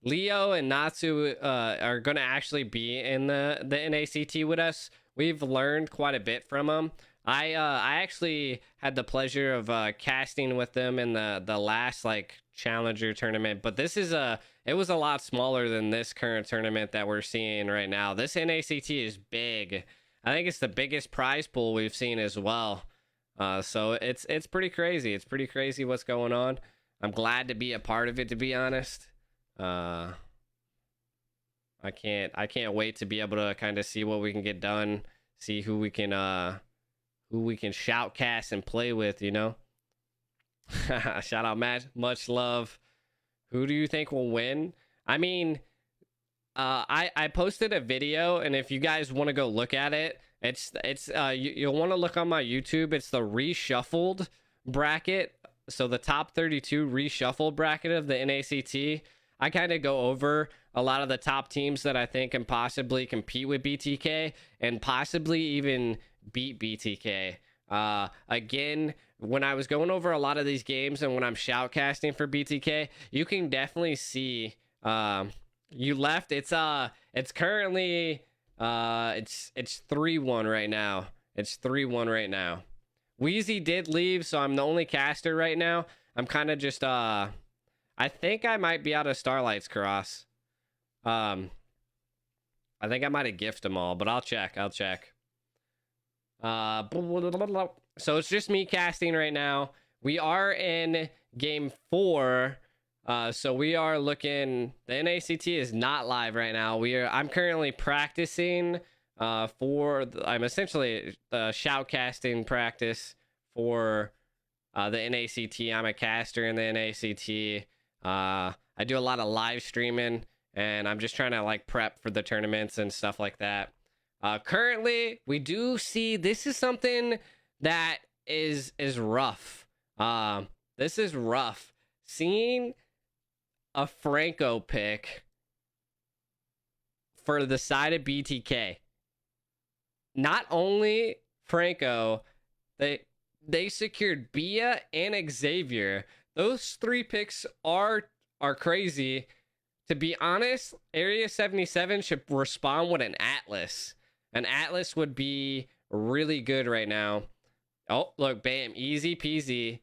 Leo and Natsu are going to actually be in the NACT with us. We've learned quite a bit from them. I actually had the pleasure of casting with them in the last like challenger tournament, but it was a lot smaller than this current tournament that we're seeing right now. This NACT is big. I think it's the biggest prize pool we've seen as well. So it's pretty crazy. It's pretty crazy what's going on. I'm glad to be a part of it, to be honest. I can't wait to be able to kind of see what we can get done, see who we can shoutcast and play with, you know. Shout out Matt, much love. Who do you think will win? I mean, I posted a video, and if you guys want to go look at it, you'll want to look on my YouTube. It's the reshuffled bracket. So the top 32 reshuffled bracket of the NACT. I kind of go over a lot of the top teams that I think can possibly compete with BTK and possibly even beat BTK. Again, when I was going over a lot of these games and when I'm shoutcasting for BTK, you can definitely see you left. It's currently it's 3-1 right now. It's 3-1 right now. Wheezy did leave, so I'm the only caster right now. I'm kind of just I think I might be out of Starlight's Cross. I think I might have gifted them all, but I'll check. So it's just me casting right now. We are in game 4. So we are looking. The NACT is not live right now. I'm currently practicing I'm essentially shoutcasting practice for the NACT. I'm a caster in the NACT. I do a lot of live streaming and I'm just trying to like prep for the tournaments and stuff like that. Currently, we do see this is something that is rough. This is rough. Seeing a Franco pick for the side of BTK. Not only Franco, they secured Bia and Xavier. Those 3 picks are crazy. To be honest, Area 77 should respond with an Atlas. An Atlas would be really good right now. Oh, look, bam, easy peasy,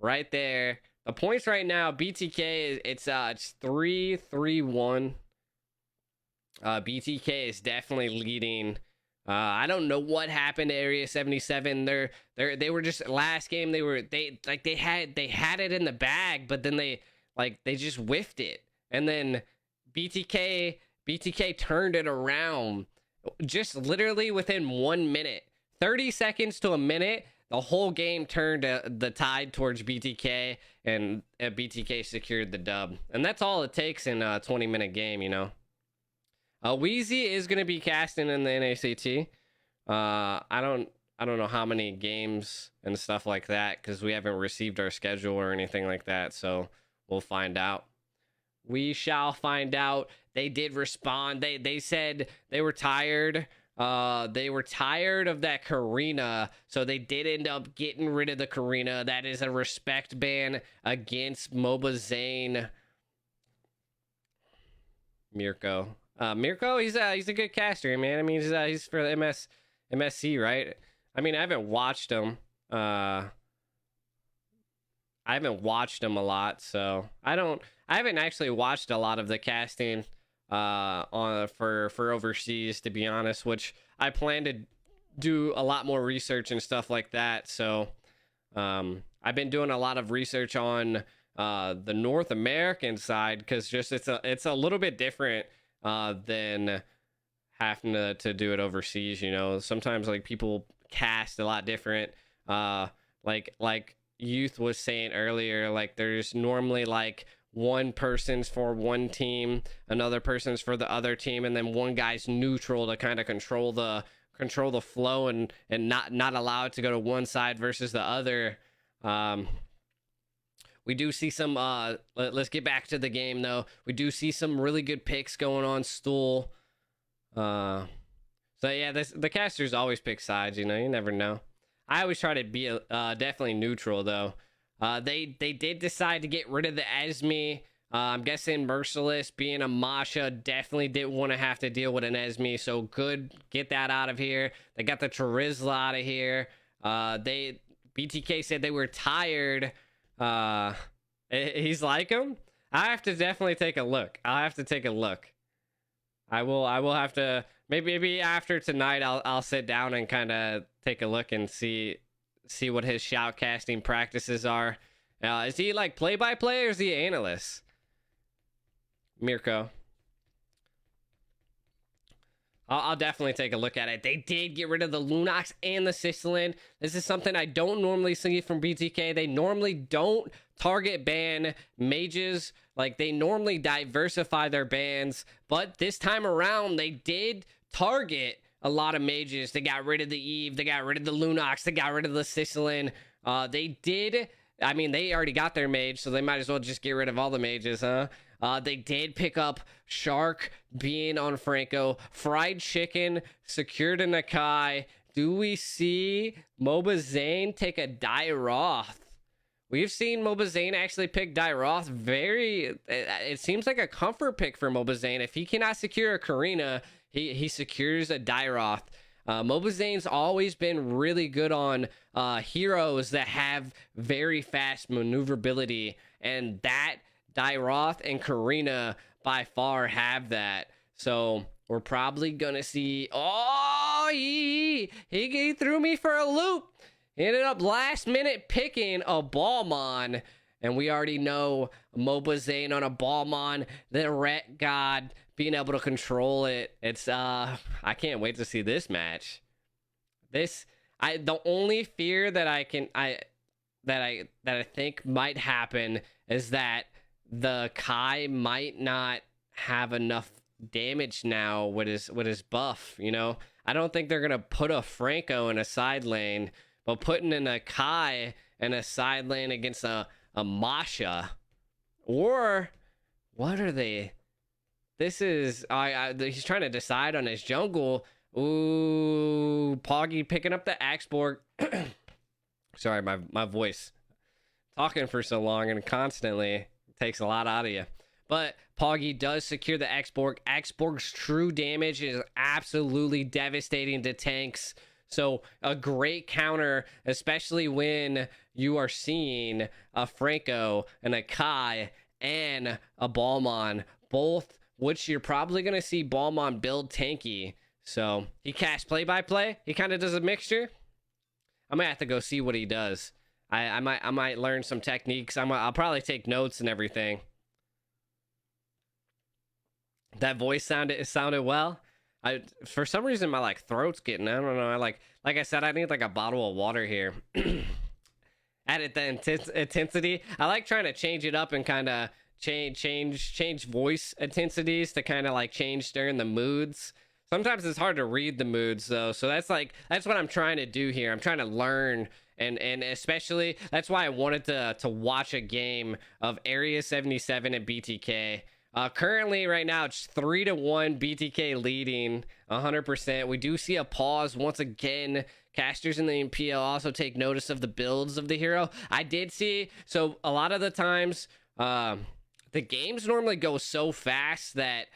right there. The points right now, BTK it's 3-3-1. BTK is definitely leading. I don't know what happened to Area 77. They were just last game. They had it in the bag, but then they just whiffed it, and then BTK turned it around just literally within 1 minute, 30 seconds to a minute. The whole game turned the tide towards BTK, and BTK secured the dub. And that's all it takes in a 20-minute game, you know. Wheezy is going to be casting in the NACT. I don't know how many games and stuff like that, because we haven't received our schedule or anything like that. So we'll find out. We shall find out. They did respond. They said they were tired. They were tired of that Karina, so they did end up getting rid of the Karina. That is a respect ban against MOBA Zane. Mirko, he's a good caster, man. I mean, he's for the MSC, right? I mean, I haven't watched him. I haven't watched him a lot, so I haven't actually watched a lot of the casting for overseas, to be honest, which I plan to do a lot more research and stuff like that. So I've been doing a lot of research on the North American side, because just it's a little bit different than having to do it overseas. You know, sometimes like people cast a lot different. Like Youth was saying earlier, like there's normally like one person's for one team, another person's for the other team, and then one guy's neutral to kind of control the flow and not allow it to go to one side versus the other. We do see some let's get back to the game though. We do see some really good picks going on Stool. So yeah, the casters always pick sides, you know, you never know. I always try to be definitely neutral though. They did decide to get rid of the Esme. I'm guessing Merciless, being a Masha, definitely didn't want to have to deal with an Esme, so good, get that out of here. They got the Charizla out of here. BTK said they were tired. He's like him. I have to definitely take a look. I'll have to take a look. I will have to maybe after tonight I'll sit down and kind of take a look and see what his shoutcasting practices are. Is he like play-by-play or is he an analyst? Mirko. I'll definitely take a look at it. They did get rid of the Lunox and the Sicilin. This is something I don't normally see from BTK. They normally don't target ban mages. Like, they normally diversify their bans. But this time around, they did target a lot of mages. They got rid of the Eve. They got rid of the Lunox. They got rid of the Sicilin. They did... I mean, they already got their mage, so they might as well just get rid of all the mages, huh? They did pick up Shark being on Franco. Fried Chicken secured a Nakai. Do we see MOBA Zane take a Dairoth? We've seen MOBA Zane actually pick Dairoth. It seems like a comfort pick for MOBA Zane. If he cannot secure a Karina, he secures a Dairoth. MOBA Zane's always been really good on heroes that have very fast maneuverability, and that Dairoth and Karina by far have that. So we're probably gonna see... Oh, he threw me for a loop. He ended up last minute picking a Balmon, and we already know MOBA Zane on a Balmon, the Ret God, being able to control it. It's I can't wait to see this match. The only fear that I think might happen is that the Kai might not have enough damage now with his buff. You know, I don't think they're gonna put a Franco in a side lane, but putting in a Kai in a side lane against a Masha, or what are they? This is he's trying to decide on his jungle. Ooh, Poggy picking up the Axborg. Sorry, my voice. Talking for so long and constantly takes a lot out of you. But Poggy does secure the Axborg. Axborg's true damage is absolutely devastating to tanks. So a great counter, especially when you are seeing a Franco and a Kai and a Balmon, both which you're probably going to see Balmon build tanky. So he casts play-by-play. He kind of does a mixture. I might have to go see what he does. I might learn some techniques. I'll probably take notes and everything. That voice sounded well. For some reason my throat's getting, I don't know. Like I said, I need a bottle of water here. Added the intensity. I like trying to change it up and kind of change voice intensities to kind of change during the moods. Sometimes it's hard to read the moods though, so that's what I'm trying to do here. I'm trying to learn, and especially that's why I wanted to watch a game of A77 and BTK. Currently right now it's 3-1 BTK leading 100%. We do see a pause once again. Casters in the MPL also take notice of the builds of the hero. I did see, so a lot of the times the games normally go so fast that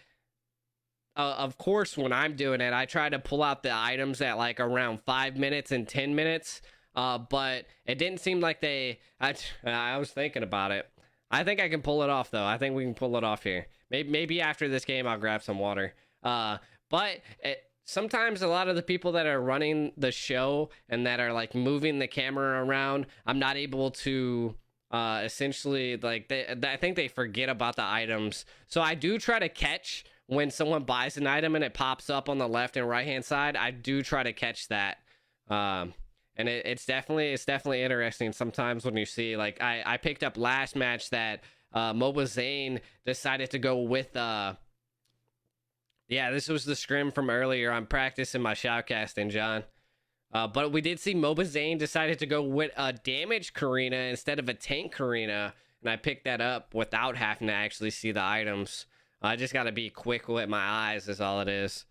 of course when I'm doing it I try to pull out the items at around 5 minutes and 10 minutes, but it didn't seem like I was thinking about it. I think I can pull it off though. I think we can pull it off here. Maybe after this game I'll grab some water. But sometimes a lot of the people that are running the show and that are moving the camera around, I'm not able to essentially I think they forget about the items. So I do try to catch when someone buys an item and it pops up on the left and right hand side. I do try to catch that. And it's definitely interesting sometimes when you see I picked up last match that Moba Zane decided to go with yeah, this was the scrim from earlier. I'm practicing my shoutcasting, John. But we did see Moba Zane decided to go with a damage Karina instead of a tank Karina, and I picked that up without having to actually see the items. I just got to be quick with my eyes is all it is.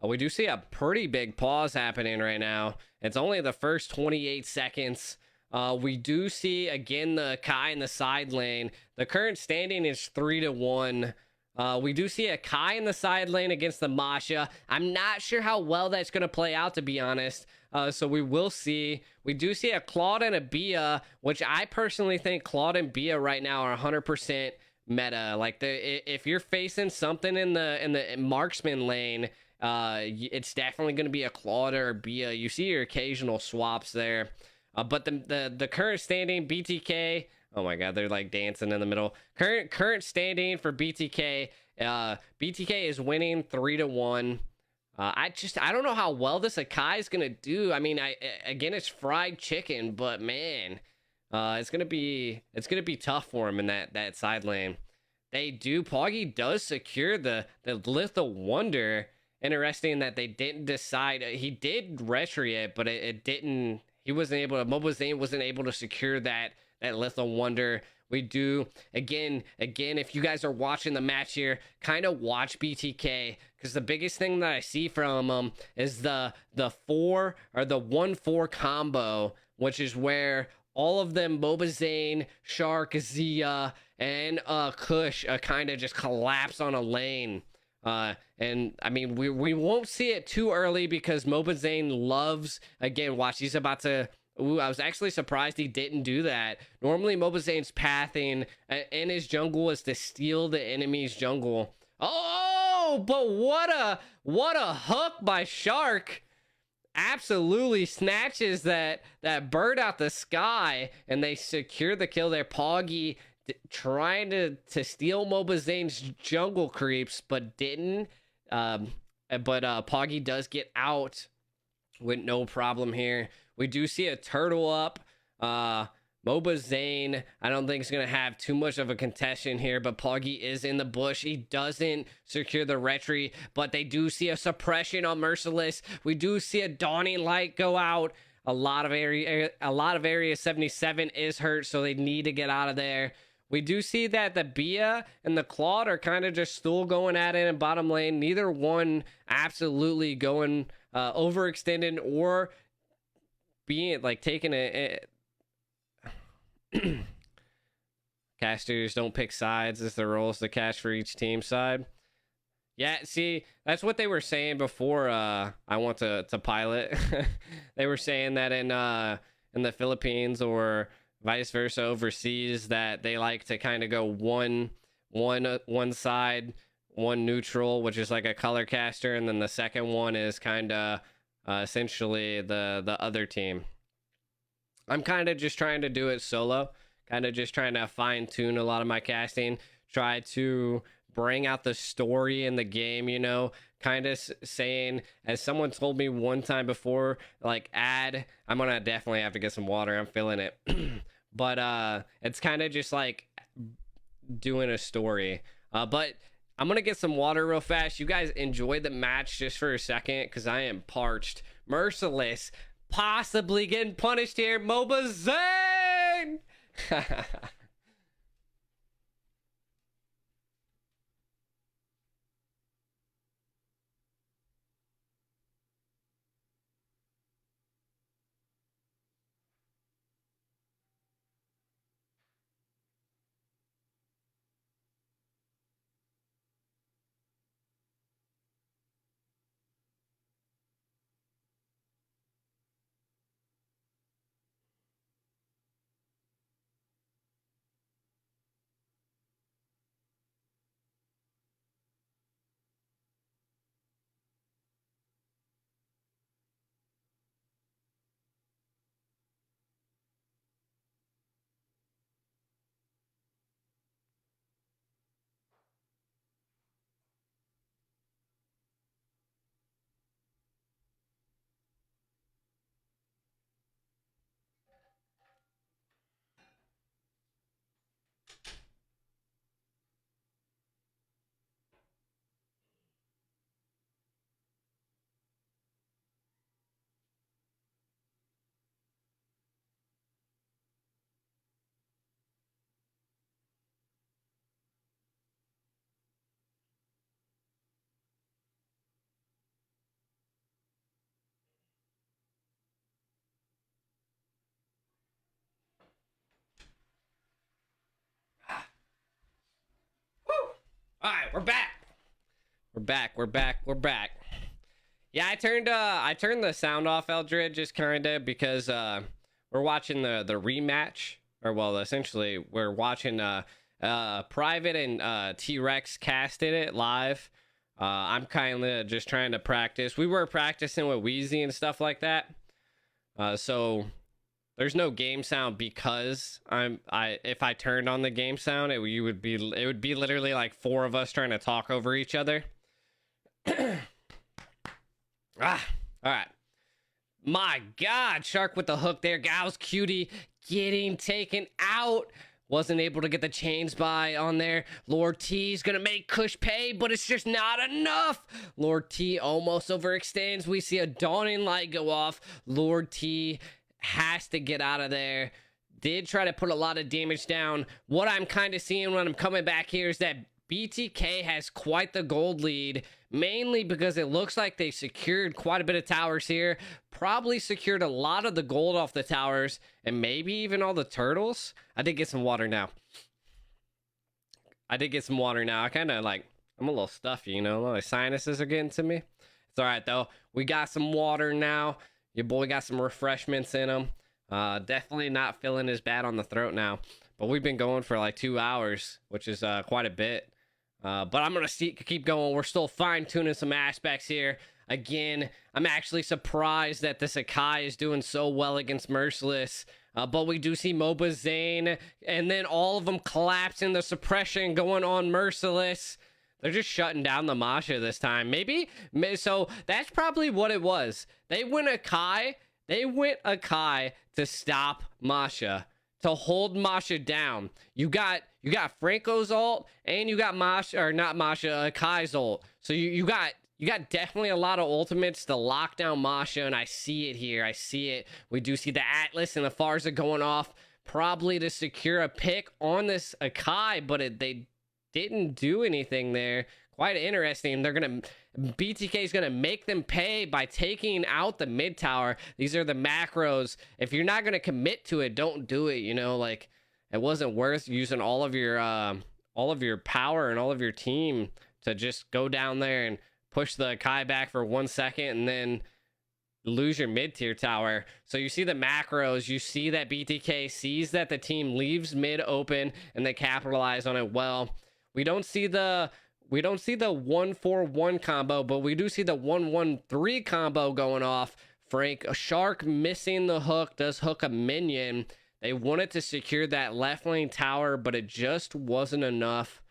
We do see a pretty big pause happening right now. It's only the first 28 seconds. We do see, again, the Kai in the side lane. The current standing is 3-1. We do see a Kai in the side lane against the Masha. I'm not sure how well that's going to play out, to be honest. So we will see. We do see a Claude and a Bia, which I personally think Claude and Bia right now are 100% meta. If you're facing something in the marksman lane, it's definitely going to be a Claude or a Bia. You see your occasional swaps there. But the current standing, BTK, oh my god, they're dancing in the middle. Current standing for BTK, BTK is winning 3-1. I don't know how well this Akai is gonna do. I mean, again, it's fried chicken, but man, it's gonna be tough for him in that side lane. Poggy does secure the Lethal Wonder. Interesting that they didn't decide. He did retry it, but it didn't. He wasn't able to. Moba Zane wasn't able to secure that Lethal Wonder. We do again. If you guys are watching the match here, kind of watch BTK, because the biggest thing that I see from him is the 4 or the 1-4 combo, which is where all of them, Moba Zane, Shark, Zia, and Kush, kind of just collapse on a lane. And I mean, we won't see it too early because Moba Zane loves, again, watch, he's about to. Ooh, I was actually surprised he didn't do that. Normally, Moba Zane's pathing in his jungle is to steal the enemy's jungle. Oh, but what a hook by Shark. Absolutely snatches that bird out the sky, and they secure the kill there. Poggy trying to steal Moba Zane's jungle creeps, but didn't. But Poggy does get out with no problem here. We do see a turtle up. Moba Zane, I don't think is going to have too much of a contestation here, but Poggy is in the bush. He doesn't secure the retry, but they do see a suppression on Merciless. We do see a Dawning Light go out. A lot of area 77 is hurt, so they need to get out of there. We do see that the Bia and the Claude are kind of just still going at it in bottom lane. Neither one absolutely going overextended or being like taking a casters don't pick sides as the roles to cast for each team side. Yeah, see, that's what they were saying before I went to pilot. They were saying that in the Philippines or vice versa overseas that they like to kind of go one side, one neutral, which is like a color caster, and then the second one is kind of essentially the other team. I'm kind of just trying to do it solo, kind of just trying to fine tune a lot of my casting, try to bring out the story in the game, you know, kind of saying, as someone told me one time before, like I'm gonna definitely have to get some water, I'm feeling it. But it's kind of just like doing a story. But I'm gonna get some water real fast. You guys enjoy the match just for a second because I am parched. Merciless possibly getting punished here. Moba Zane. All right, we're back. We're back. Yeah, I turned the sound off, Eldred, just kind of because we're watching the rematch, or well, essentially we're watching Private and T-Rex casted it live. I'm kind of just trying to practice. We were practicing with Wheezy and stuff like that. So there's no game sound because if I turned on the game sound, it would be literally like four of us trying to talk over each other. All right. My God, Shark with the hook there. Gals Cutie getting taken out. Wasn't able to get the chains by on there. Lord T's gonna make Kush pay, but it's just not enough. Lord T almost overextends. We see a Dawning Light go off. Lord T has to get out of there. Did try to put a lot of damage down. What I'm kind of seeing when I'm coming back here is that BTK has quite the gold lead, mainly because it looks like they secured quite a bit of towers here. Probably secured a lot of the gold off the towers, and maybe even all the turtles. I did get some water now. I kind of like, I'm a little stuffy, you know, my sinuses are getting to me. It's all right though. We got some water now. Your boy got some refreshments in him. Definitely not feeling as bad on the throat now. But we've been going for like 2 hours, which is quite a bit. But I'm going to keep going. We're still fine-tuning some aspects here. Again, I'm actually surprised that the Sakai is doing so well against Merciless. But we do see Moba Zane, and then all of them collapsing, the suppression going on Merciless. They're just shutting down the Masha this time. So that's probably what it was. They went Akai to stop Masha. to hold Masha down. You got Franco's ult, and you got Masha, or not Masha, Kai's ult. So you got definitely a lot of ultimates to lock down Masha, and I see it here. I see it. We do see the Atlas and the Farza going off, probably to secure a pick on this Akai, but they didn't do anything there. Quite interesting. BTK is gonna make them pay by taking out the mid tower. These are the macros. If you're not gonna commit to it, don't do it. You know, like, it wasn't worth using all of your power and all of your team to just go down there and push the Kai back for 1 second and then lose your mid-tier tower. So you see the macros, you see that BTK sees that the team leaves mid open and they capitalize on it well. We don't see the 1-4-1 combo, but we do see the 1-1-3 combo going off. Frank, a Shark missing the hook, does hook a minion. They wanted to secure that left lane tower, but it just wasn't enough.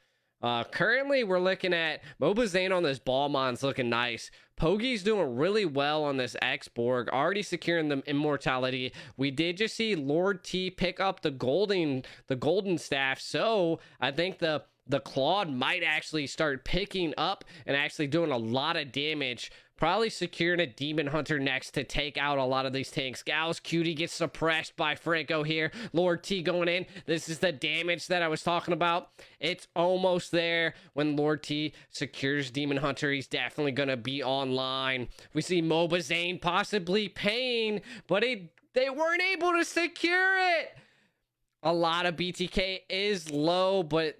Currently, we're looking at Mobazane on this Ballmon's looking nice. Pogi's doing really well on this X-Borg, already securing the immortality. We did just see Lord T pick up the golden staff, so I think the Claude might actually start picking up and actually doing a lot of damage. Probably securing a Demon Hunter next to take out a lot of these tanks. Gal's Cutie gets suppressed by Franco here. Lord T going in. This is the damage that I was talking about. It's almost there. When Lord T secures Demon Hunter, he's definitely going to be online. We see Mobazane possibly paying, but they weren't able to secure it. A lot of BTK is low, but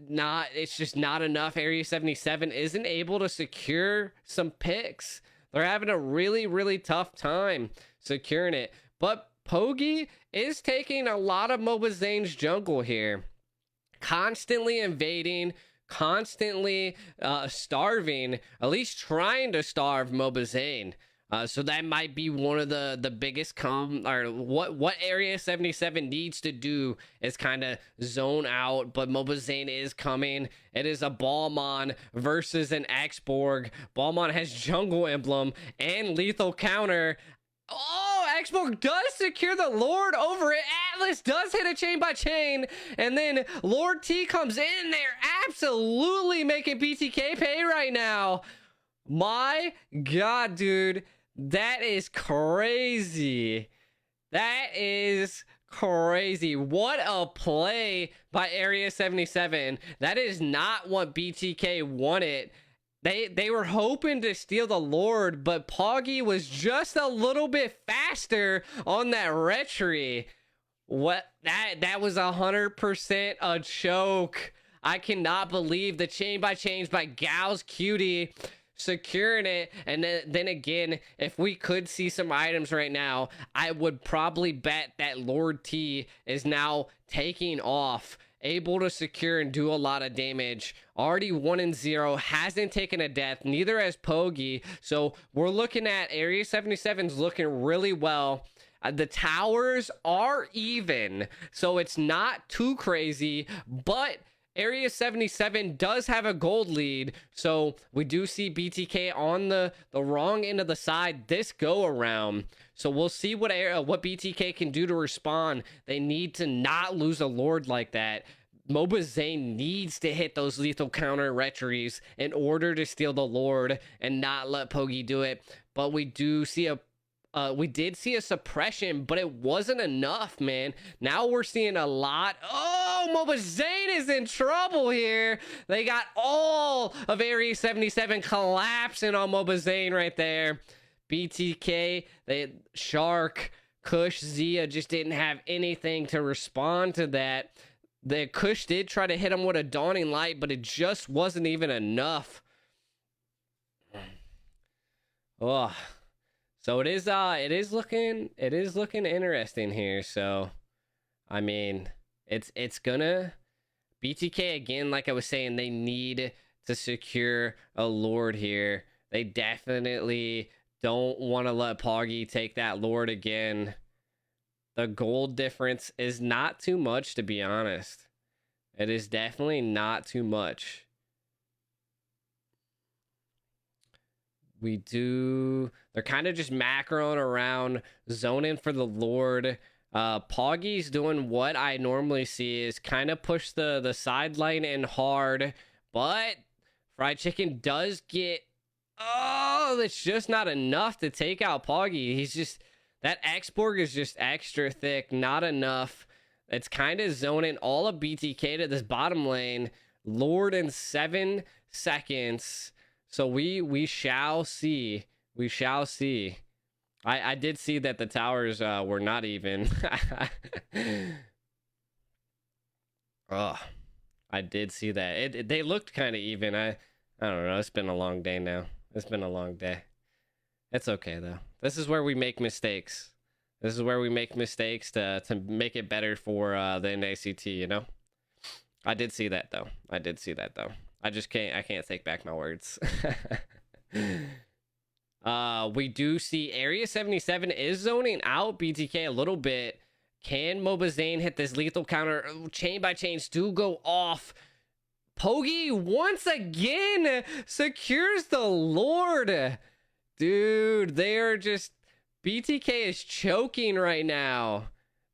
it's just not enough. Area 77 isn't able to secure some picks. They're having a really, really tough time securing it. But Pogi is taking a lot of Mobazane's jungle here. Constantly invading, constantly starving, at least trying to starve Mobazane. So that might be one of the biggest what Area 77 needs to do is kind of zone out, but Mobazane is coming. It is a Ballmon versus an X-Borg. Ballmon has jungle emblem and lethal counter. Oh, X-Borg does secure the Lord over it. Atlas does hit a chain by chain, and then Lord T comes in there, absolutely making BTK pay right now. My God, dude. That is crazy. That is crazy. What a play by Area 77. That is not what BTK wanted. They were hoping to steal the Lord, but Poggy was just a little bit faster on that retry. What that was 100% a choke. I cannot believe the chain by chains by Gal's Cutie securing it. And then again, if we could see some items right now, I would probably bet that Lord T is now taking off, able to secure and do a lot of damage. Already 1-0, hasn't taken a death, neither has Pogi. So we're looking at Area 77's looking really well. The towers are even, so it's not too crazy, but Area 77 does have a gold lead, so we do see BTK on the wrong end of the side this go around. So we'll see what BTK can do to respond. They need to not lose a Lord like that. Mobazane needs to hit those lethal counter retries in order to steal the Lord and not let Pogi do it. But we do see we did see a suppression, but it wasn't enough, man. Now we're seeing a lot. Oh, Mobazane is in trouble here. They got all of Area 77 collapsing on Mobazane right there. BTK, Shark, Kush, Zia just didn't have anything to respond to that. The Kush did try to hit him with a Dawning Light, but it just wasn't even enough. Oh. So it is looking interesting here. So I mean, it's gonna BTK again, like I was saying, they need to secure a Lord here. They definitely don't want to let Poggy take that Lord again. The gold difference is not too much, to be honest. It is definitely not too much. They're kind of just macroing around, zoning for the Lord. Poggy's doing what I normally see, is kind of push the sideline in hard, but Fried Chicken does get, oh, it's just not enough to take out Poggy. He's just, that X-Borg is just extra thick, not enough. It's kind of zoning all of BTK to this bottom lane. Lord in 7 seconds. So we shall see. We shall see. I did see that the towers were not even. Oh, I did see that. They looked kind of even. I don't know. It's been a long day now. It's been a long day. It's okay though. This is where we make mistakes. This is where we make mistakes to make it better for the NACT, you know? I did see that though. I did see that though. I can't take back my words. We do see A77 is zoning out BTK a little bit. Can Mobazane hit this lethal counter? Chain by chains do go off. Pogi once again secures the Lord. Dude, they're just, BTK is choking right now.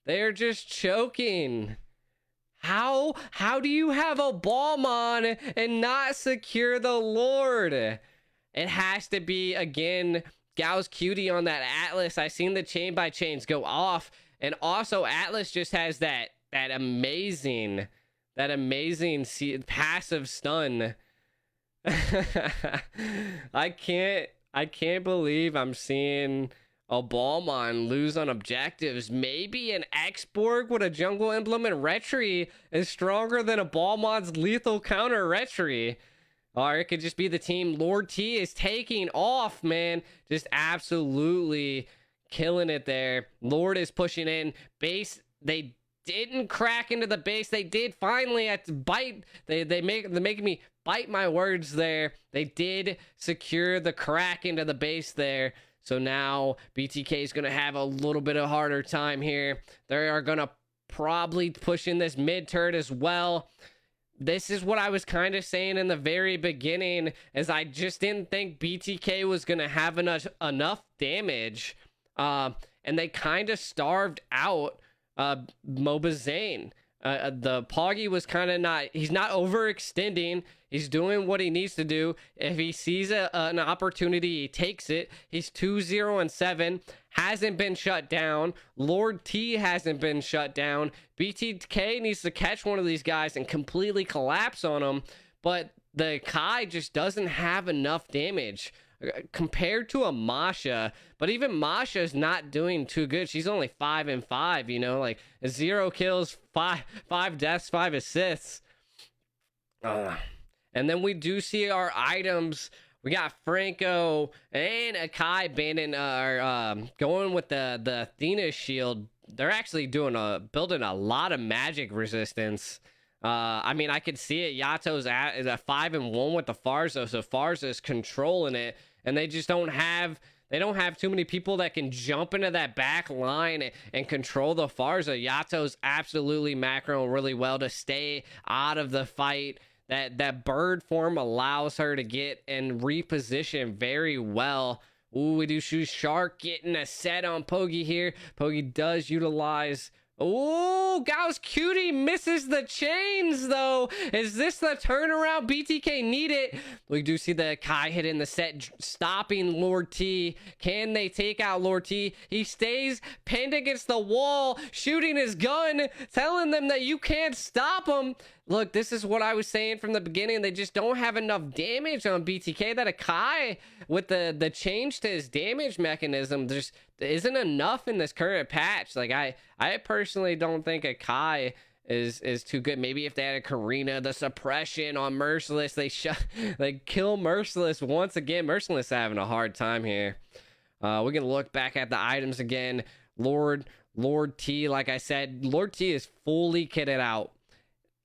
They're just choking. How do you have a Ballmon and not secure the Lord? It has to be, again, Gal's Cutie on that Atlas. I seen the chain by chains go off. And also Atlas just has that amazing passive stun. I can't believe I'm seeing a Ballmon lose on objectives. Maybe an X-Borg with a jungle emblem and Retry is stronger than a Ballmon's lethal counter Retry. Or it could just be the team Lord T is taking off, man. Just absolutely killing it there. Lord is pushing in. Base, they didn't crack into the base. They did finally at bite. They're making me bite my words there. They did secure the crack into the base there. So now BTK is going to have a little bit of harder time here. They are going to probably push in this mid turret as well. This is what I was kind of saying in the very beginning, is I just didn't think BTK was going to have enough damage. And they kind of starved out Mobazane. The Poggy was kind of he's not overextending. He's doing what he needs to do. If he sees an opportunity, he takes it. He's 2-0-7. Hasn't been shut down. Lord T hasn't been shut down. BTK needs to catch one of these guys and completely collapse on him. But the Kai just doesn't have enough damage compared to a Masha. But even Masha is not doing too good. She's only 5-5, you know, like 0 kills, 5 deaths, 5 assists. And then we do see our items. We got Franco and Akai going with the Athena shield. They're actually building a lot of magic resistance. I mean, I could see it. Yato's at 5-1 with the Farza, so Farza is controlling it, and they just don't have too many people that can jump into that back line and control the Farza. Yato's absolutely macroing really well to stay out of the fight. That bird form allows her to get and reposition very well. Ooh, we do see Shark getting a set on Pogi here. Pogi does utilize. Oh, Gal's Cutie misses the chains, though. Is this the turnaround BTK need it? We do see the Kai hit in the set, stopping Lord T. Can they take out Lord T? He stays pinned against the wall, shooting his gun, telling them that you can't stop him. Look, this is what I was saying from the beginning. They just don't have enough damage on BTK. That Akai, with the change to his damage mechanism, there isn't enough in this current patch. Like, I personally don't think Akai is too good. Maybe if they had a Karina, the suppression on Merciless, they kill Merciless once again. Merciless having a hard time here. We're gonna look back at the items again. Lord T, like I said, Lord T is fully kitted out.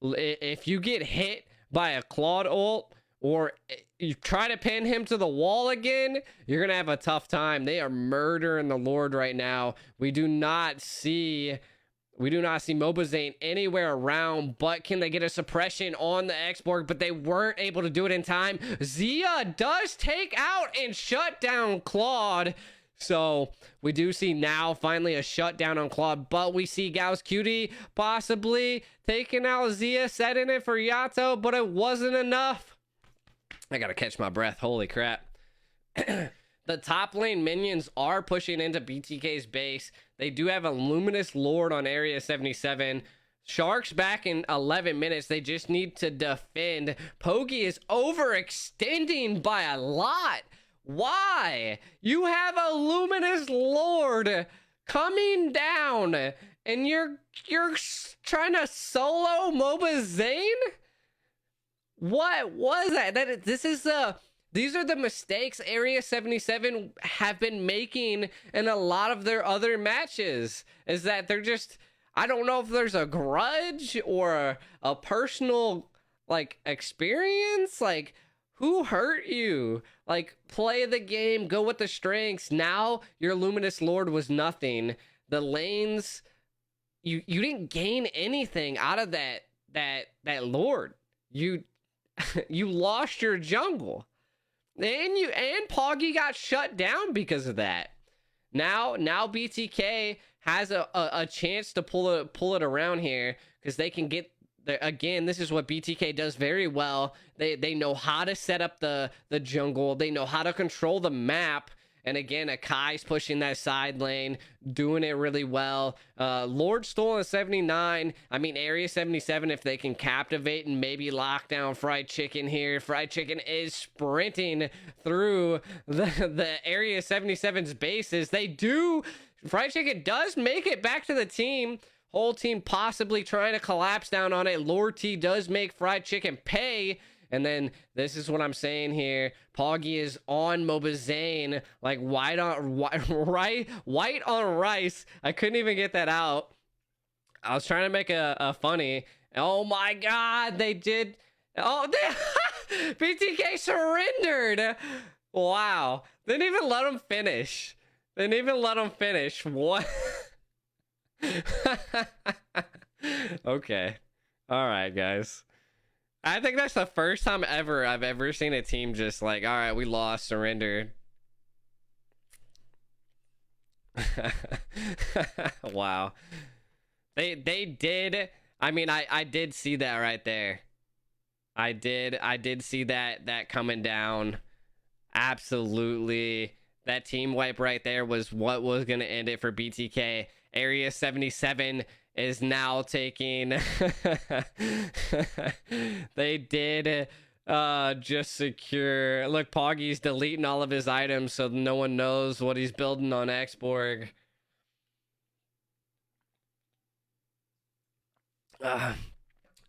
If you get hit by a Claude ult, or you try to pin him to the wall again, you're gonna have a tough time. They are murdering the Lord right now. We do not see Mobazane anywhere around, but can they get a suppression on the X-Borg? But they weren't able to do it in time. Zia does take out and shut down Claude. So we do see now finally a shutdown on Claude, but we see Gauss Cutie possibly taking out Zia, setting it for Yato, but it wasn't enough. I gotta catch my breath. Holy crap. The top lane minions are pushing into BTK's base. They do have a Luminous Lord on Area 77. Sharks back in 11 minutes. They just need to defend. Pogi is overextending by a lot. Why? You have a Luminous Lord coming down and you're trying to solo MOBA Zane? What was that? These are the mistakes Area 77 have been making in a lot of their other matches. Is that they're just, I don't know if there's a grudge or a personal like experience. Like, who hurt you? Like, play the game, go with the strengths. Now your Luminous Lord was nothing. The lanes, you didn't gain anything out of that Lord. You lost your jungle. And Poggy got shut down because of that. Now BTK has a chance to pull it around here, because they can get again, this is what BTK does very well. They know how to set up the jungle. They know how to control the map. And again, Akai's pushing that side lane, doing it really well. Lord stolen 79. I mean, Area 77, if they can captivate and maybe lock down Fried Chicken here. Fried Chicken is sprinting through the Area 77's bases. Fried Chicken does make it back to the team. Whole team possibly trying to collapse down on it. Lord T does make Fried Chicken pay. And then this is what I'm saying here. Poggy is on MOBA Zane, like white on rice. I couldn't even get that out. I was trying to make a funny. Oh my God, they did. Oh, BTK surrendered. Wow. Didn't even let him finish. What? Okay. All right, guys. I think that's the first time ever I've ever seen a team just like, all right, we lost, surrendered. Wow. They did. I mean, I did see that right there. I did see that coming down. Absolutely. That team wipe right there was what was going to end it for BTK. Area 77 is now taking they did just secure. Look, Poggy's deleting all of his items so no one knows what he's building on Xborg.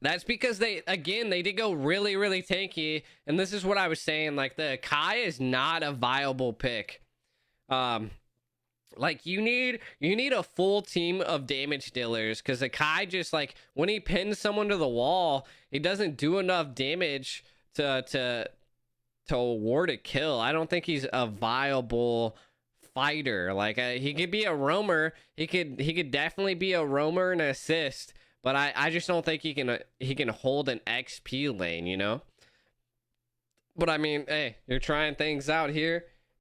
That's because they did go really, really tanky, and this is what I was saying, like the Kai is not a viable pick. Like you need a full team of damage dealers, because Akai just, like, when he pins someone to the wall, he doesn't do enough damage to award a kill. I don't think he's a viable fighter. Like he could be a roamer. He could definitely be a roamer and assist, but I just don't think he can hold an XP lane, you know. But I mean, hey, you're trying things out here.